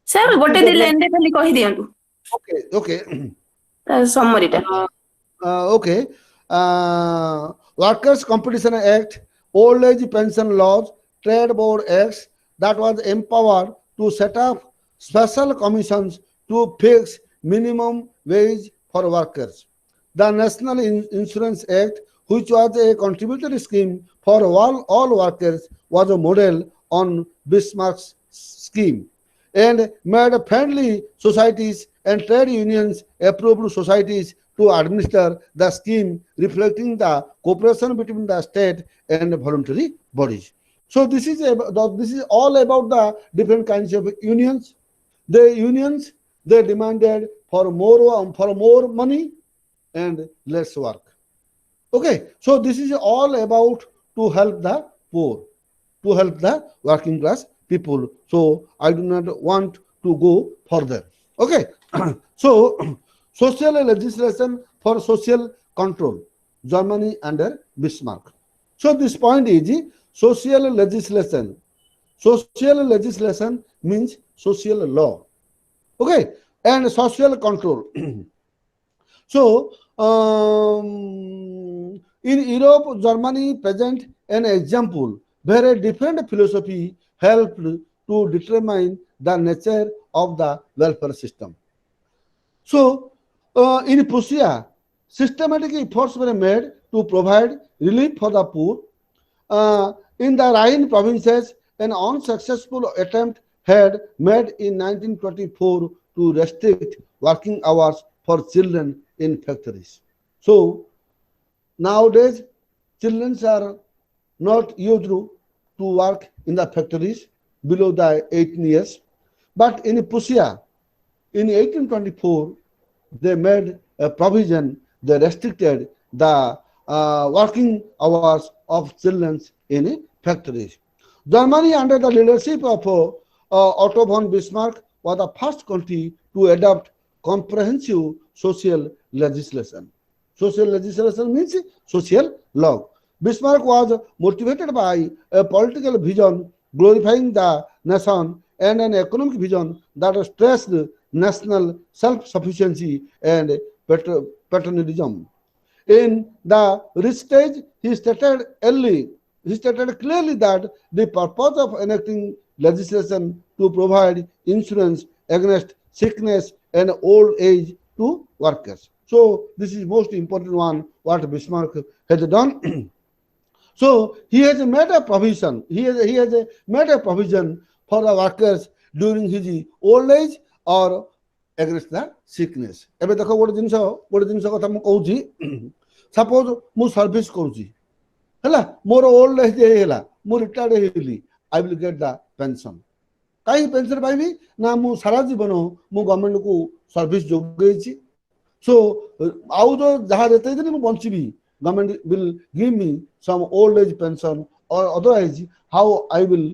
Sir गोटे दि line दे खाली कहि दियंतु। Okay, okay. Summary टा okay. Workers Competition Act, Old Age Pension Laws, Trade Board Acts that was empowered to set up special commissions to fix minimum wage for workers. the National Insurance Act, which was a contributory scheme for all workers, was a model on Bismarck's scheme, and made friendly societies and trade unions approved societies to administer the scheme, reflecting the cooperation between the state and voluntary bodies. So this is all about the different kinds of unions. The unions, they demanded for more money and less work. Okay, so this is all about to help the poor, to help the working class people. So I do not want to go further. Okay, so social legislation for social control, Germany under Bismarck. So this point is social legislation. Social legislation means social law. Okay, and social control. So in Europe, Germany present an example where a different philosophy helped to determine the nature of the welfare system. So in Prussia, systematic efforts were made to provide relief for the poor. In the Rhine provinces, an unsuccessful attempt had made in 1924 to restrict working hours for children in factories. So nowadays, children are not used to work in the factories below the 18 years. But in Prussia, in 1824, they made a provision, they restricted the working hours of children in factories. Germany, under the leadership of Otto von Bismarck, was the first country to adopt comprehensive social legislation. Social legislation means social law. Bismarck was motivated by a political vision glorifying the nation and an economic vision that stressed national self-sufficiency and paternalism. In the rich stage, he stated clearly that the purpose of enacting legislation to provide insurance against sickness and old age to workers. So this is most important one what Bismarck has done. So he has made a provision. He has made a provision for the workers during his old age or against the sickness. ଏବେ ଦେଖ ଗୋଟେ ଜିନିଷ କଥା ମୁଁ କହୁଛି. Suppose ମୁଁ service କରୁଛି ହେଲା, ମୋର ଓଲ୍ଡ ଏଜ୍ ହେଇଗଲା, ମୁଁ ରିଟାୟାର୍ଡ ହେଇଗଲି, I will get the pension. କାହିଁ ପେନସନ ପାଇବି ନା ମୁଁ ସାରା ଜୀବନ ମୁଁ ଗଭର୍ଣ୍ଣମେଣ୍ଟକୁ ସର୍ଭିସ ଯୋଗେଇଛି. So ଆଉ ଯୋଉ ଯାହା ଯେତେ ଦିନ ମୁଁ ବଞ୍ଚିବି, government will give me some old age pension, or otherwise how I will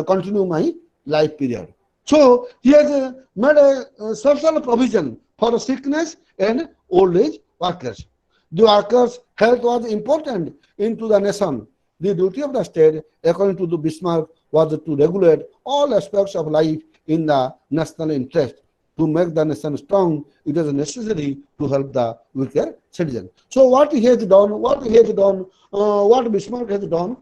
continue my life period. So he has made a social provision for sickness and old age workers. The workers' health was important into the nation. The duty of the state, according to the Bismarck, was to regulate all aspects of life in the national interest. To make the nation strong, it is necessary to help the weaker citizen. So what he has done, what Bismarck has done.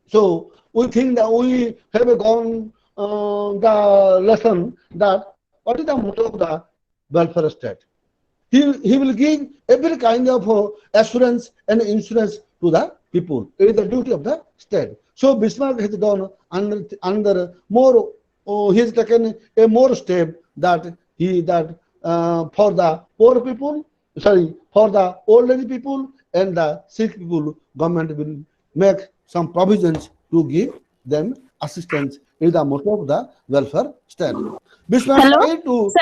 So we think that we have gone the lesson that what is the motto of the welfare state. He will give every kind of assurance and insurance to the people. It is the duty of the state. So Bismarck has done under more. He has taken a more step that for the poor people, for the old age people and the sick people, government will make some provisions to give them assistance. Is the motto of the welfare state. Bismarck tried to.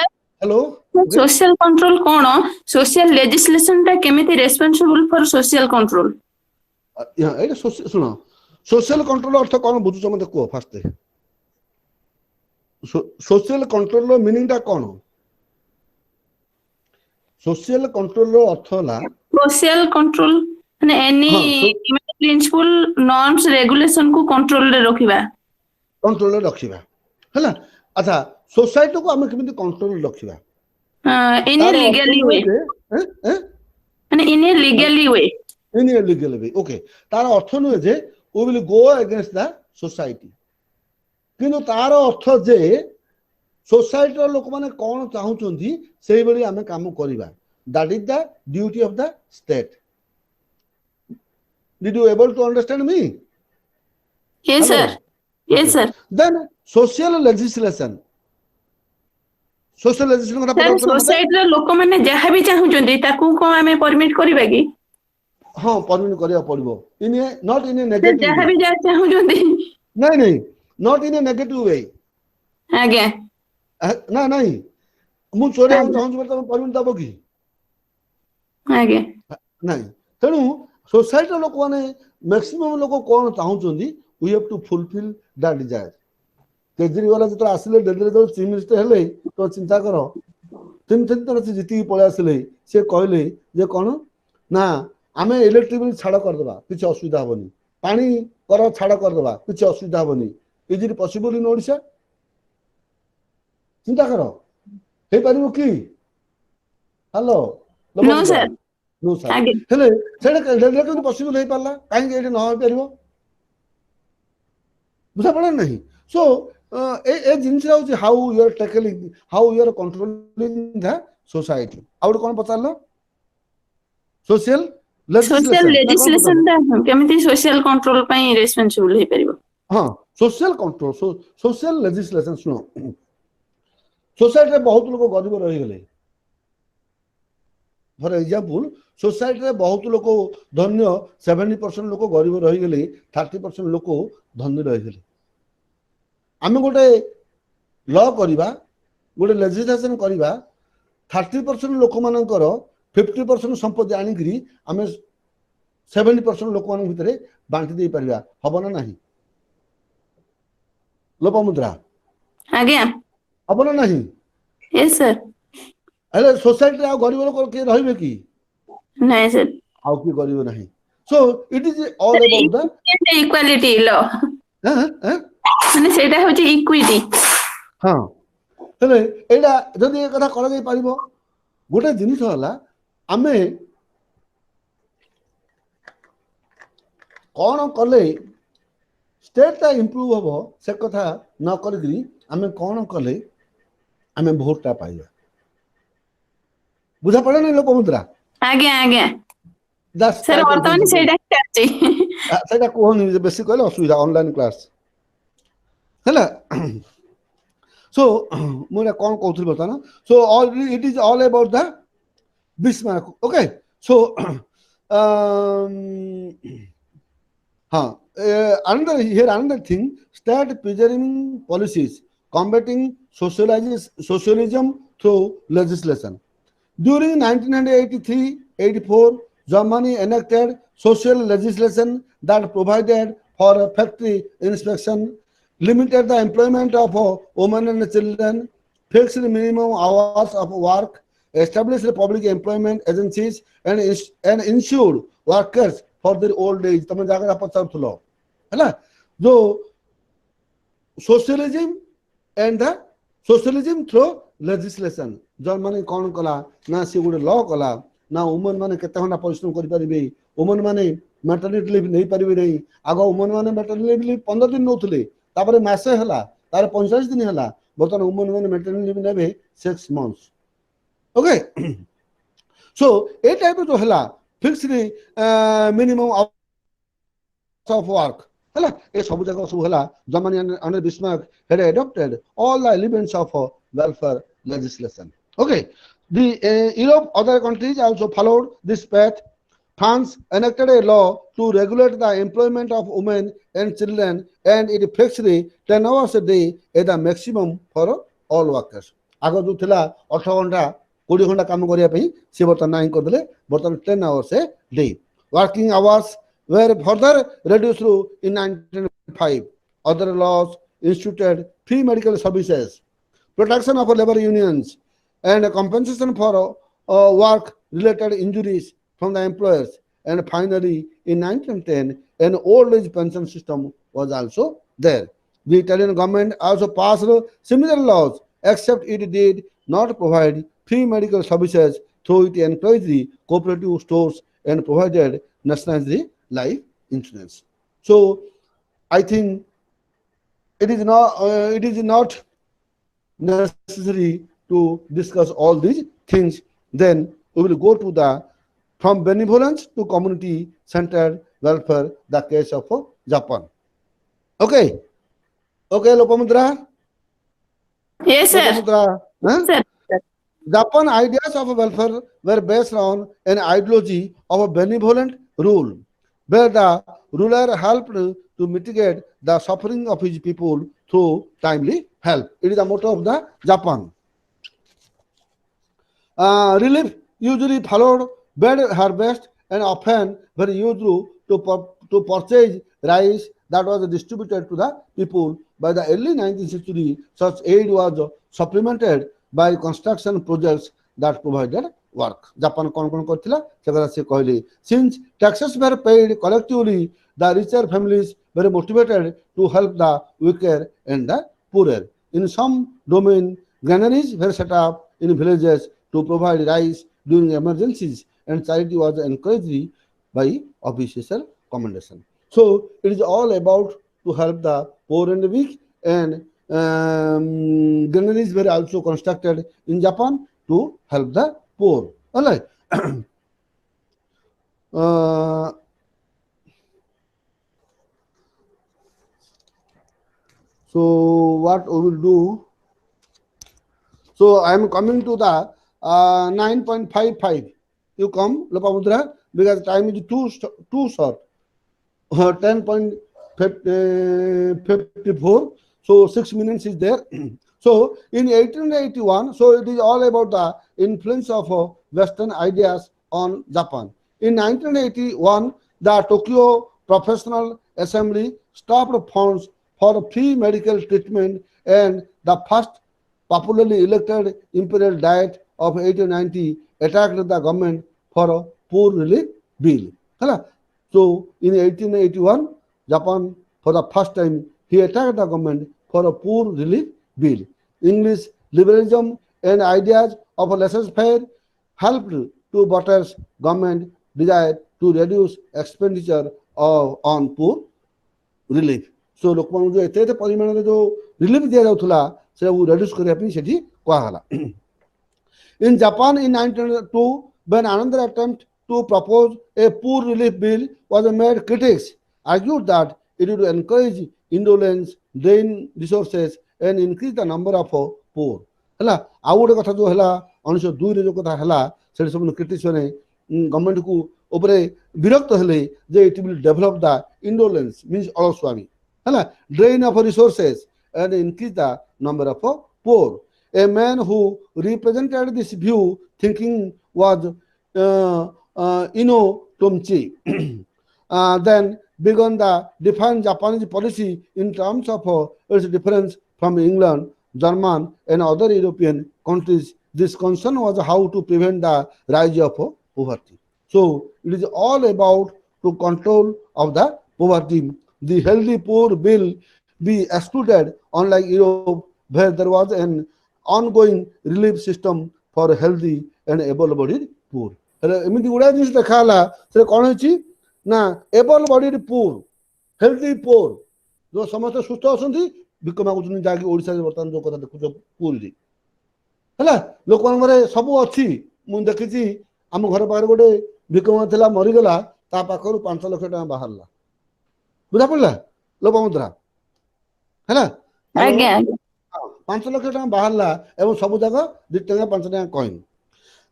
Hello. Social control kono? Social legislation ta kemiti responsible for social control? Yeah, it is social control अर्थ कोन बुझुछ मते को fast. Social control meaning ता कोन? Social control earth La social control and any principle norms regulation को control रे रखिबा. Control रखिबा हैला. अच्छा, society को हम केमिति control रखिबा in a legally way, and in a legally way, okay. तार अर्थ नुहे जे we will go against the society, किंतु तार अर्थ जे सोसाइटी रो लोक माने कोन चाहुचंती सेही बली हमें काम करिबा. That is the duty of the state. Did you able to understand me? Yes, Hello? sir. Yes, Okay. sir. Then social legislation. Social legislation କଥା sir ପଚାରୁଛ ନା ମତେ? ସୋସାଇଟିର ଲୋକମାନେ ଯାହା ବି ଚାହୁଁଛନ୍ତି ତାକୁ କଣ ଆମେ ପରମିଟ କରିବା କି? ହଁ ପରମିଟ କରିବାକୁ ପଡିବ। Not in a ସେ negative ଯାହା way. ବି ଯାହା ଚାହୁଁଛନ୍ତି। ନାଇଁ not in a negative way. ଆଜ୍ଞା ନାଇଁ ମୁଁ ଚୋରେଇବାକୁ ଆଜ୍ଞା ଚାହୁଁଛି ବୋଲି ତମେ ପରମିଟ ଦବ କି? ଆଜ୍ଞା ନାଇଁ। ତେଣୁ ସୋସାଇଟିର ଲୋକମାନେ ମ୍ୟାକ୍ସିମମ୍ ଲୋକ କଣ ଚାହୁଁଛନ୍ତି? We have to fulfill that desire. Kejriwal ଯେତେବେଳେ ଆସିଲେ ଦିଲ୍ଲୀରେ ଯେତେବେଳେ ଚିଫ୍ ମିନିଷ୍ଟର ହେଲେ ତ ଚିନ୍ତା କର 3 ଥର ସେ ଜିତିକି ପଳେଇ ଆସିଲେ। ସେ କହିଲେ ଯେ କଣ ନା ଆମେ ଇଲେକ୍ଟ୍ରିକ ବିଲ୍ ଛାଡ଼ କରିଦେବା, କିଛି ଅସୁବିଧା ହବନି। ପାଣି କର ଛାଡ଼ କରିଦେବା, କିଛି ଅସୁବିଧା ହବନି। Is it possible in Odisha? ଚିନ୍ତା କର ହେଇପାରିବ କି? Hello no sir no sir. ଆଜ୍ଞା ହେଲେ ସେଇଟା କେମିତି ପସିବଲ ହେଇପାରିଲା? କାହିଁକି ଏଇଠି ନ ହେଇପାରିବ? ବୁଝାପଡ଼ା ନାହିଁ। ସୋ ଏ ଜିନିଷ ହଉଛି how you are tackling, how you are controlling the society. ଆଉ ଗୋଟେ କଣ ପଚାରିଲ? ସୋସିଆଲ ସୋସିଆଲ ଲେଜିସ୍ଲେସନ ନା କଣ ପଚାରିଲ? ଲେଜିସ୍ଲେସନ କେମିତି ସୋସିଆଲ କଣ୍ଟ୍ରୋଲ ପାଇଁ ରେସ୍ପନ୍ସିବୁଲ ହେଇପାରିବ? ହଁ ସୋସିଆଲ କଣ୍ଟ୍ରୋଲ, ସୋସିଆଲ ଲେଜିସ୍ଲେସନ। ଶୁଣ, ସୋସାଇଟିରେ ବହୁତ ଲୋକ ଗରିବ ରହିଗଲେ। ଫର ଏକ୍ଜାମ୍ପଲ ସୋସାଇଟିରେ ବହୁତ ଲୋକ ଧନ୍ୟ 70% ଲୋକ ଗରିବ ରହିଗଲେ, 30% ଲୋକ ଧନୀ ରହିଗଲେ। ଆମେ ଗୋଟେ ଲ କରିବା, ଗୋଟେ ଲେଜିସ୍ଲେସନ କରିବା, 30% ଲୋକମାନଙ୍କର 50% ସମ୍ପତ୍ତି ଆଣିକିରି ଆମେ 70% ଲୋକମାନଙ୍କ ଭିତରେ ବାଣ୍ଟି ଦେଇପାରିବା, ହବ ନା ନାହିଁ? ଲୋପମୁଦ୍ରା ଆଜ୍ଞା ହବ ନା ନାହିଁ? Yes sir. ହେଲେ ସୋସାଇଟିରେ ଆଉ ଗରିବ ଲୋକ କିଏ ରହିବେ କି? ନାଇଁ ସାର୍। ଆଉ କିଏ ଗରିବ ନାହିଁ। So it is all about the equality law, ମାନେ ସେଇଟା ହଉଛି ଇକ୍ୱିଟି। ହଁ। ହେଲେ ଏଇଟା ଯଦି ଏ କଥା କରାଯାଇ ପାରିବ, ଗୋଟେ ଜିନିଷ ହେଲା ଆମେ କଣ କଲେ ଷ୍ଟେଟଟା ଇମ୍ପ୍ରୁଭ ହବ, ସେ କଥା ନ କରିକିରି ଆମେ କଣ କଲେ ଆମେ ଭୋଟଟା ପାଇବା। ବୁଝାପଡ଼େ ନାହିଁ ଲୋପମୁଦ୍ରା? ଆଜ୍ଞା ଆଜ୍ଞା ସାର୍ ବର୍ତ୍ତମାନ ସେଇଟା ହିଁ ଚାଲିଛି। ସେଇଟା କୁହନି, ବେଶୀ କହିଲେ ଅସୁବିଧା। ଅନଲାଇନ କ୍ଲାସ ହେଲା। ସୋ ମୁଁ ଏଇଟା କଣ କହୁଥିଲି ବର୍ତ୍ତମାନ? So it is all about the Bismarck. Okay, so another thing, start preserving policies combating socialism through legislation. During 1983-84, Germany enacted social legislation that provided for factory inspection, limited the employment of women and children, fixed minimum hours of work, established public employment agencies, and insured workers for their old age. ତମେ ଜାଗା ପଚାରୁଥିଲ ହେଲା, ଯୋଉ socialism and the socialism through legislation. Germany କଣ କଲା ନା ସେ ଗୋଟେ ଲ କଲା ନା ଓମେନ ମାନେ କେତେ ଘଣ୍ଟା ପରିଶ୍ରମ କରିପାରିବେ, ଓମେନ ମାନେ ମ୍ୟାଟର୍ନିଟି ଲିଭ୍ ନେଇପାରିବେ ନାହିଁ। ଆଗ ଓମେନ ମାନେ ମ୍ୟାଟର୍ନିଟି ଲିଭ୍ 15 ଦିନ ନେଉଥିଲେ, ତାପରେ ମାସେ ହେଲା, ତାପରେ 45 ଦିନ ହେଲା। ବର୍ତ୍ତମାନ ଓମେନ ମାନେ ମ୍ୟାଟର୍ନିଟି ଲିଭ୍ ନେବେ 6 months। ଓକେ, ସୋ ଏ ଟାଇପ ଯୋଉ ହେଲା ଫିକ୍ସଡ ମିନିମମ୍ of work ହେଲା, ଏ ସବୁ ଯାକ ସବୁ ହେଲା Germany under Bismarck had adopted all the elements of welfare legislation. Okay, the Europe other countries also followed this path. France enacted a law to regulate the employment of women and children, and it fixed 10 hours a day as the maximum for all workers. ଆଗ ଯୋଉ ଥିଲା 18 ଘଣ୍ଟା 20 ଘଣ୍ଟା କାମ କରିବା ପାଇଁ, ସେ ବର୍ତ୍ତମାନ ନାହିଁ କରିଦେଲେ, ବର୍ତ୍ତମାନ 10 hours a day. Working hours were further reduced in 1905. Other laws instituted free medical services, protection of labor unions, and compensation for work-related injuries from the employers. And finally, in 1910, an old age pension system was also there. The Italian government also passed similar laws, except it did not provide free medical services, through it encouraged the cooperative stores and provided nationalized life insurance. So I think it is not necessary to discuss all these things. Then we will go to the from benevolence to community centered welfare, the case of Japan. Okay, okay, Lopamudra. Yes, sir. Lopamudra. Huh? Sir. Japan ideas of welfare were based on an ideology of a benevolent rule, where the ruler helped to mitigate the suffering of his people through timely help. It is the motto of the Japan. Relief usually followed bad harvest and often were used to purchase rice that was distributed to the people. By the early 19th century, such aid was supplemented by construction projects that provided work. Japan कौन कौन करथिला से कहले, since taxes were paid collectively, the richer families were motivated to help the weaker and the poorer. In some domain, granaries were set up in villages to provide rice during emergencies, and charity was encouraged by official commendation. So it is all about to help the poor and the weak, and granaries were also constructed in Japan to help the poor. All right. So what we will do? So I am coming to the 9.55. You come, Lopamudra, because time is too short. 10.54. So 6 minutes is there. So in 1881, so it is all about the influence of Western ideas on Japan. In 1981, the Tokyo Professional Assembly stopped funds for free medical treatment, and the first popularly elected Imperial Diet of 1890 attacked the government for a poor relief bill. So in 1881, Japan for the first time he attacked the government for a poor relief bill. English liberalism and ideas of a laissez-faire helped to British government desire to reduce expenditure on poor relief. So ଲୋକମାନଙ୍କୁ जो ଏତେ ପରିମାଣରେ जो relief ଦିଆଯାଉଥିଲା ସେଟାକୁ reduce କରିବା ପାଇଁ ସେଠି କୁହାଗଲା. In Japan in 1902, when another attempt to propose a poor relief bill was made, critics argued that it would encourage indolence, drain resources, and increase the number of poor. ହେଲା ଆଉ ଗୋଟେ କଥା ଯୋଉ ହେଲା 1902 ରେ ଯୋଉ କଥା ହେଲା ସେଠି ସବୁ କ୍ରିଟିକ୍ସ ମାନେ ଗଭର୍ଣ୍ଣମେଣ୍ଟ କୁ ଉପରେ ବିରକ୍ତ ହେଲେ ଯେ it will develop the indolence means ଅଳସୁଆମୀ ହେଲା drain of resources and increase the number of poor. A man who represented this view thinking was Tomchi. Then began the define Japanese policy in terms of its difference from England, German, and other European countries. This concern was how to prevent the rise of poverty. So it is all about to control of the poverty. The healthy poor will be excluded, unlike Europe, where there was an ongoing relief system for healthy and able-bodied poor. ଏମିତି ଗୁଡାଏ ଜିନିଷ ଦେଖାହେଲା ସେଟା କଣ ହେଇଛି ନା ଏବଲ୍ ବଡିଡ୍ ପୁଅର healthy ପୁଅର ଯୋଉ ସମସ୍ତେ ସୁସ୍ଥ ଅଛନ୍ତି ଭିକ ମାଗୁଛନ୍ତି ଯାହାକି ଓଡ଼ିଶାରେ ବର୍ତ୍ତମାନ ଯୋଉ କଥା ଦେଖୁଛ ପୁରୀରେ ହେଲା ଲୋକମାନଙ୍କର ସବୁ ଅଛି ମୁଁ ଦେଖିଛି ଆମ ଘର ପାଖରେ ଗୋଟେ ଭିକ ଥିଲା ମରିଗଲା ତା ପାଖରୁ 5 ଲକ୍ଷ ଟଙ୍କା ବାହାରିଲା ବୁଝା ପଡିଲା ଲୋପାମୁଦ୍ରା ହେଲା 5 ଲକ୍ଷ ଟଙ୍କା ବାହାରିଲା ଏବଂ ସବୁ ଯାକ 2 ଟଙ୍କା 5 ଟଙ୍କା coin.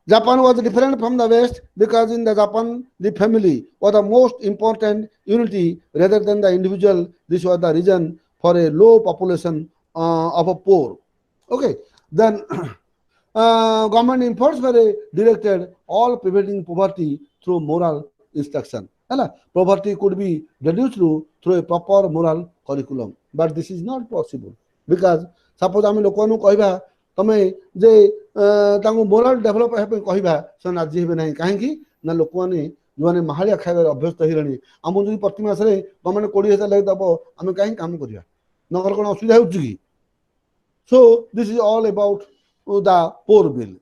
Japan was different from the West because in the Japan, the family was the most important unity rather than the individual. This was the reason for a low population of a poor. Okay, then government efforts were directed all preventing poverty through moral instruction. Poverty could be reduced through a proper moral curriculum, but this is not possible because suppose आम लोक कहवा तमें जे morale develop कहवा से राजी हे ना कहीं ना लोक मैंने जो मैंने माहालिया खाइबार अभ्यस्त होइलानी आम जो प्रति मासरे गवर्नमेंट 20,000 लगे दब आम कहीं काम करिया नगर कौन असुविधा होउछि कि so this is all about the poor bill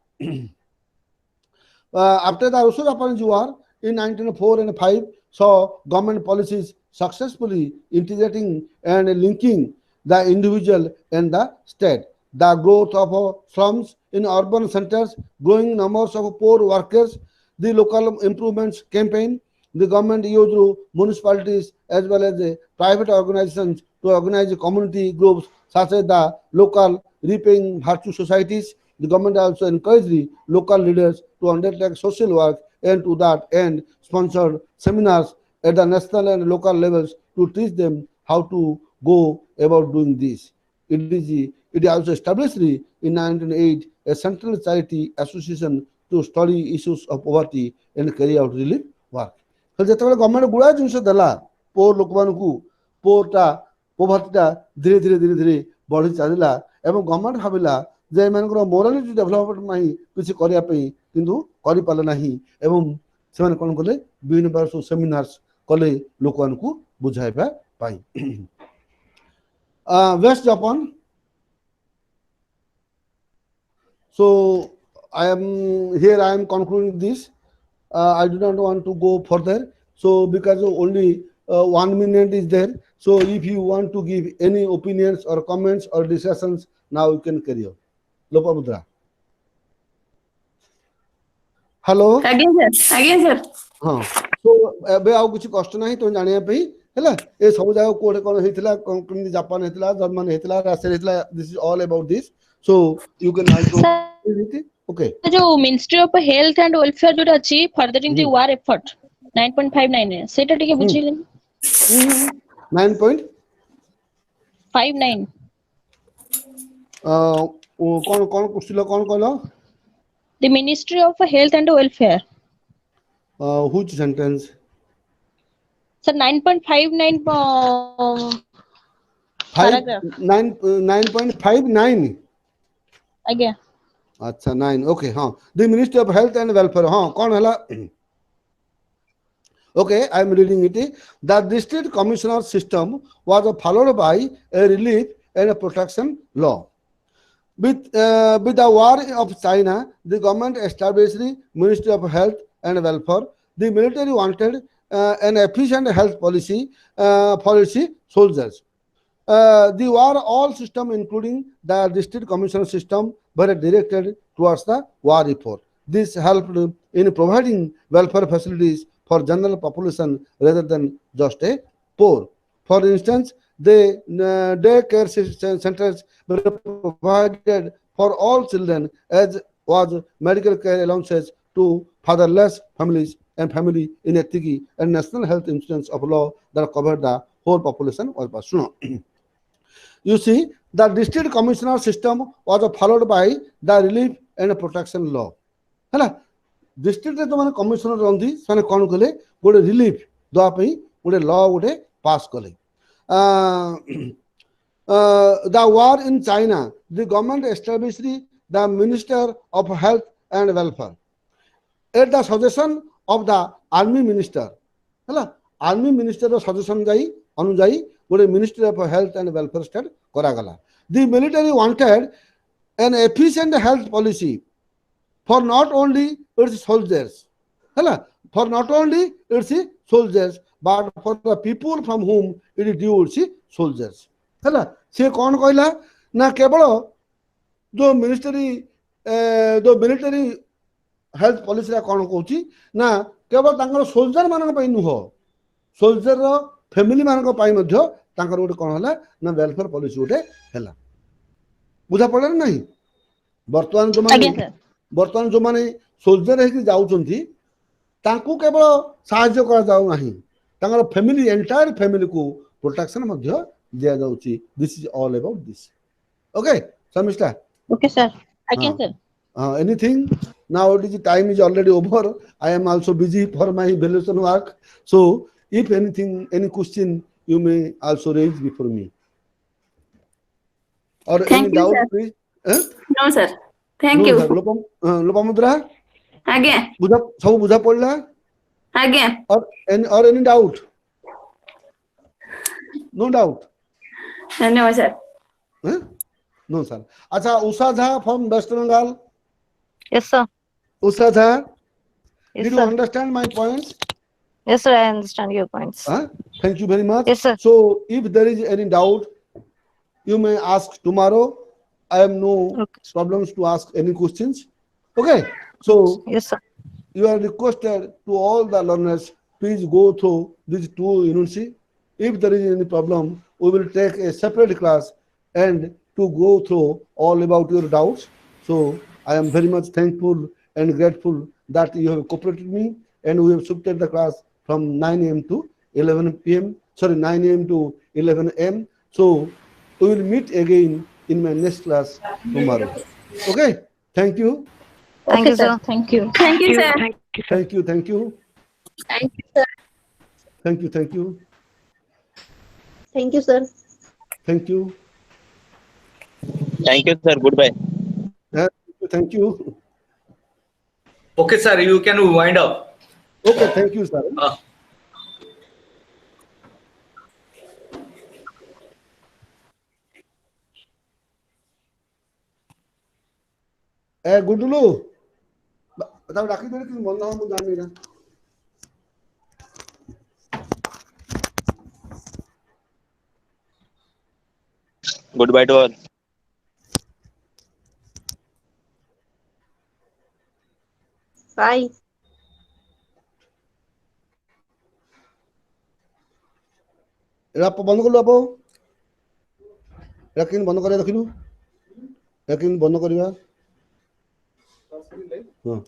after the Russo Japanese war in 1904 and 5 saw government policies successfully integrating and linking the individual and the state. the growth of slums in urban centers, growing numbers of poor workers, the local improvements campaign, the government used municipalities as well as private organizations to organize community groups such as the local repaying virtue societies. The government also encouraged the local leaders to undertake social work and to that end sponsored seminars at the national and local levels to teach them how to go about doing this. It also established in 1908 a central charity association to study issues of poverty and carry out relief work. So ଯେତେବେଳେ government ଗୁଡ଼ାଏ ଜିନିଷ ଦେଲା ପୋର ଲୋକମାନଙ୍କୁ ପୋରଟା ପୋଭର୍ଟିଟା ଧୀରେ ଧୀରେ ଧୀରେ ଧୀରେ ବଢି ଚାଲିଲା ଏବଂ ଗଭର୍ଣ୍ଣମେଣ୍ଟ ଭାବିଲା ଯେ ଏମାନଙ୍କର ମୋରାଲିଟି ଡେଭଲପମେଣ୍ଟ ପାଇଁ କିଛି କରିବା ପାଇଁ କିନ୍ତୁ କରିପାରିଲେ ନାହିଁ ଏବଂ ସେମାନେ କ'ଣ କଲେ ବିଭିନ୍ନ ପ୍ରକାର ସବୁ ସେମିନାର୍ସ କଲେ ଲୋକମାନଙ୍କୁ ବୁଝାଇବା ପାଇଁ West Japan. So I am concluding this. I do not want to go further. So because only 1 minute is there. So if you want to give any opinions or comments or discussions, now you can carry on. Lopamudra. Hello. Again, sir. हाँ so ଏବେ ଆଉ କିଛି କଷ୍ଟ ନାହିଁ ତମେ ଜାଣିବା ପାଇଁ ହେଲା ଏ ସବୁ ଜାଗା କୋଉଠି କ'ଣ ହେଇଥିଲା କେମିତି ଜାପାନ ହେଇଥିଲା ଜର୍ମାନ ହେଇଥିଲା ରାସିଆ ହେଇଥିଲା this is all about this so you can also okay जो ministry of health and welfare जो अछि फर्दरिंग द वार एफर्ट 9.59 सेटा टिके बुझिले 9.59 कोन कोन पुछिलो कोन कहलो the ministry of health and welfare which sentence sir 9.59 paragraph 9.59 आज्ञा अच्छा 9 okay हाँ the ministry of health and welfare हाँ कौन हला okay I am reading it the district commissioner system was followed by a relief and a protection law with the war of China the government established the ministry of health and welfare. The military wanted an efficient health policy soldiers. The war all system including the district commissioner system were directed towards the war effort. This helped in providing welfare facilities for general population rather than just a poor. For instance, the daycare centers were provided for all children as was medical care allowances to fatherless families and family in Etiki and national health insurance of law that covered the whole population was passed. You see, the district commissioner system was followed by the relief and protection law. है district रे तो माने commissioner रंदी साने कौन कले गोटे relief दवा पे गोटे law गोटे pass कले. The war in China, the government established the Minister of Health and Welfare. At the suggestion of the army minister, army minister suggestion jai anujai गोटे Ministry of Health and Welfare state करागला. The military wanted an efficient health policy for not only its soldiers, for not only its soldiers, but for the people from whom it due its soldiers. से कौन कहला ना केवल जो military health policy कौन कहूँ ना केवल तांकर सोल्जर मान नुह सोल्जर फैमिली मान गोटे कौन है ना वेलफेयर पॉलिसी गोटे है बुझा पड़े ना बर्तमान जो माने सोल्जर है केवल साहाय्य कर फैमिली एंटायर फैमिली को प्रोटेक्शन दिया जाउची. This is all about this. Okay, Samishta. Okay, sir. Again, sir. Anything? Now time is already over. I am also busy for my evaluation work. So, if anything, any question, you may also raise before me. Or Thank any you, doubt, sir. please? No, sir. Thank No, you. sir. Lopamudra? Again. सब बुझा पड़ला? Again. Or any doubt? No doubt. No, sir. No, sir. अच्छा, Usha Jha from West Bengal. Yes, sir. Usha Jha, Yes, did you sir. understand my points? Yes, sir. I understand your points. Thank you very much. Yes, sir. So, if there is any doubt, you may ask tomorrow. I have no Okay. problems to ask any questions. Okay, so Yes, sir. you are requested to all the learners, please go through these two units. If there is any problem, we will take a separate class and to go through all about your doubts. So I am very much thankful and grateful that you have cooperated me, and we have shifted the class from 9 a.m. to 11 p.m. Sorry, 9 a.m. to 11 a.m. So we will meet again in my next class tomorrow. Okay, thank you. Thank Okay, you, sir. sir. Thank you. Thank you, sir. Thank you, sir. Thank you, thank you, Thank you, sir. thank you, thank you, Thank you, sir. thank you, Thank you, sir. Goodbye. thank you. Okay, sir, you can wind up. Okay, thank you, sir. Uh, Gundulu, बताओ डाकी देने की बोलना हम जान नहीं रहा. Goodbye to all. Bye. Era बंद कर लो आप. एरा किन बंद करे रखिलु. एरा किन बंद करिवा. हाँ.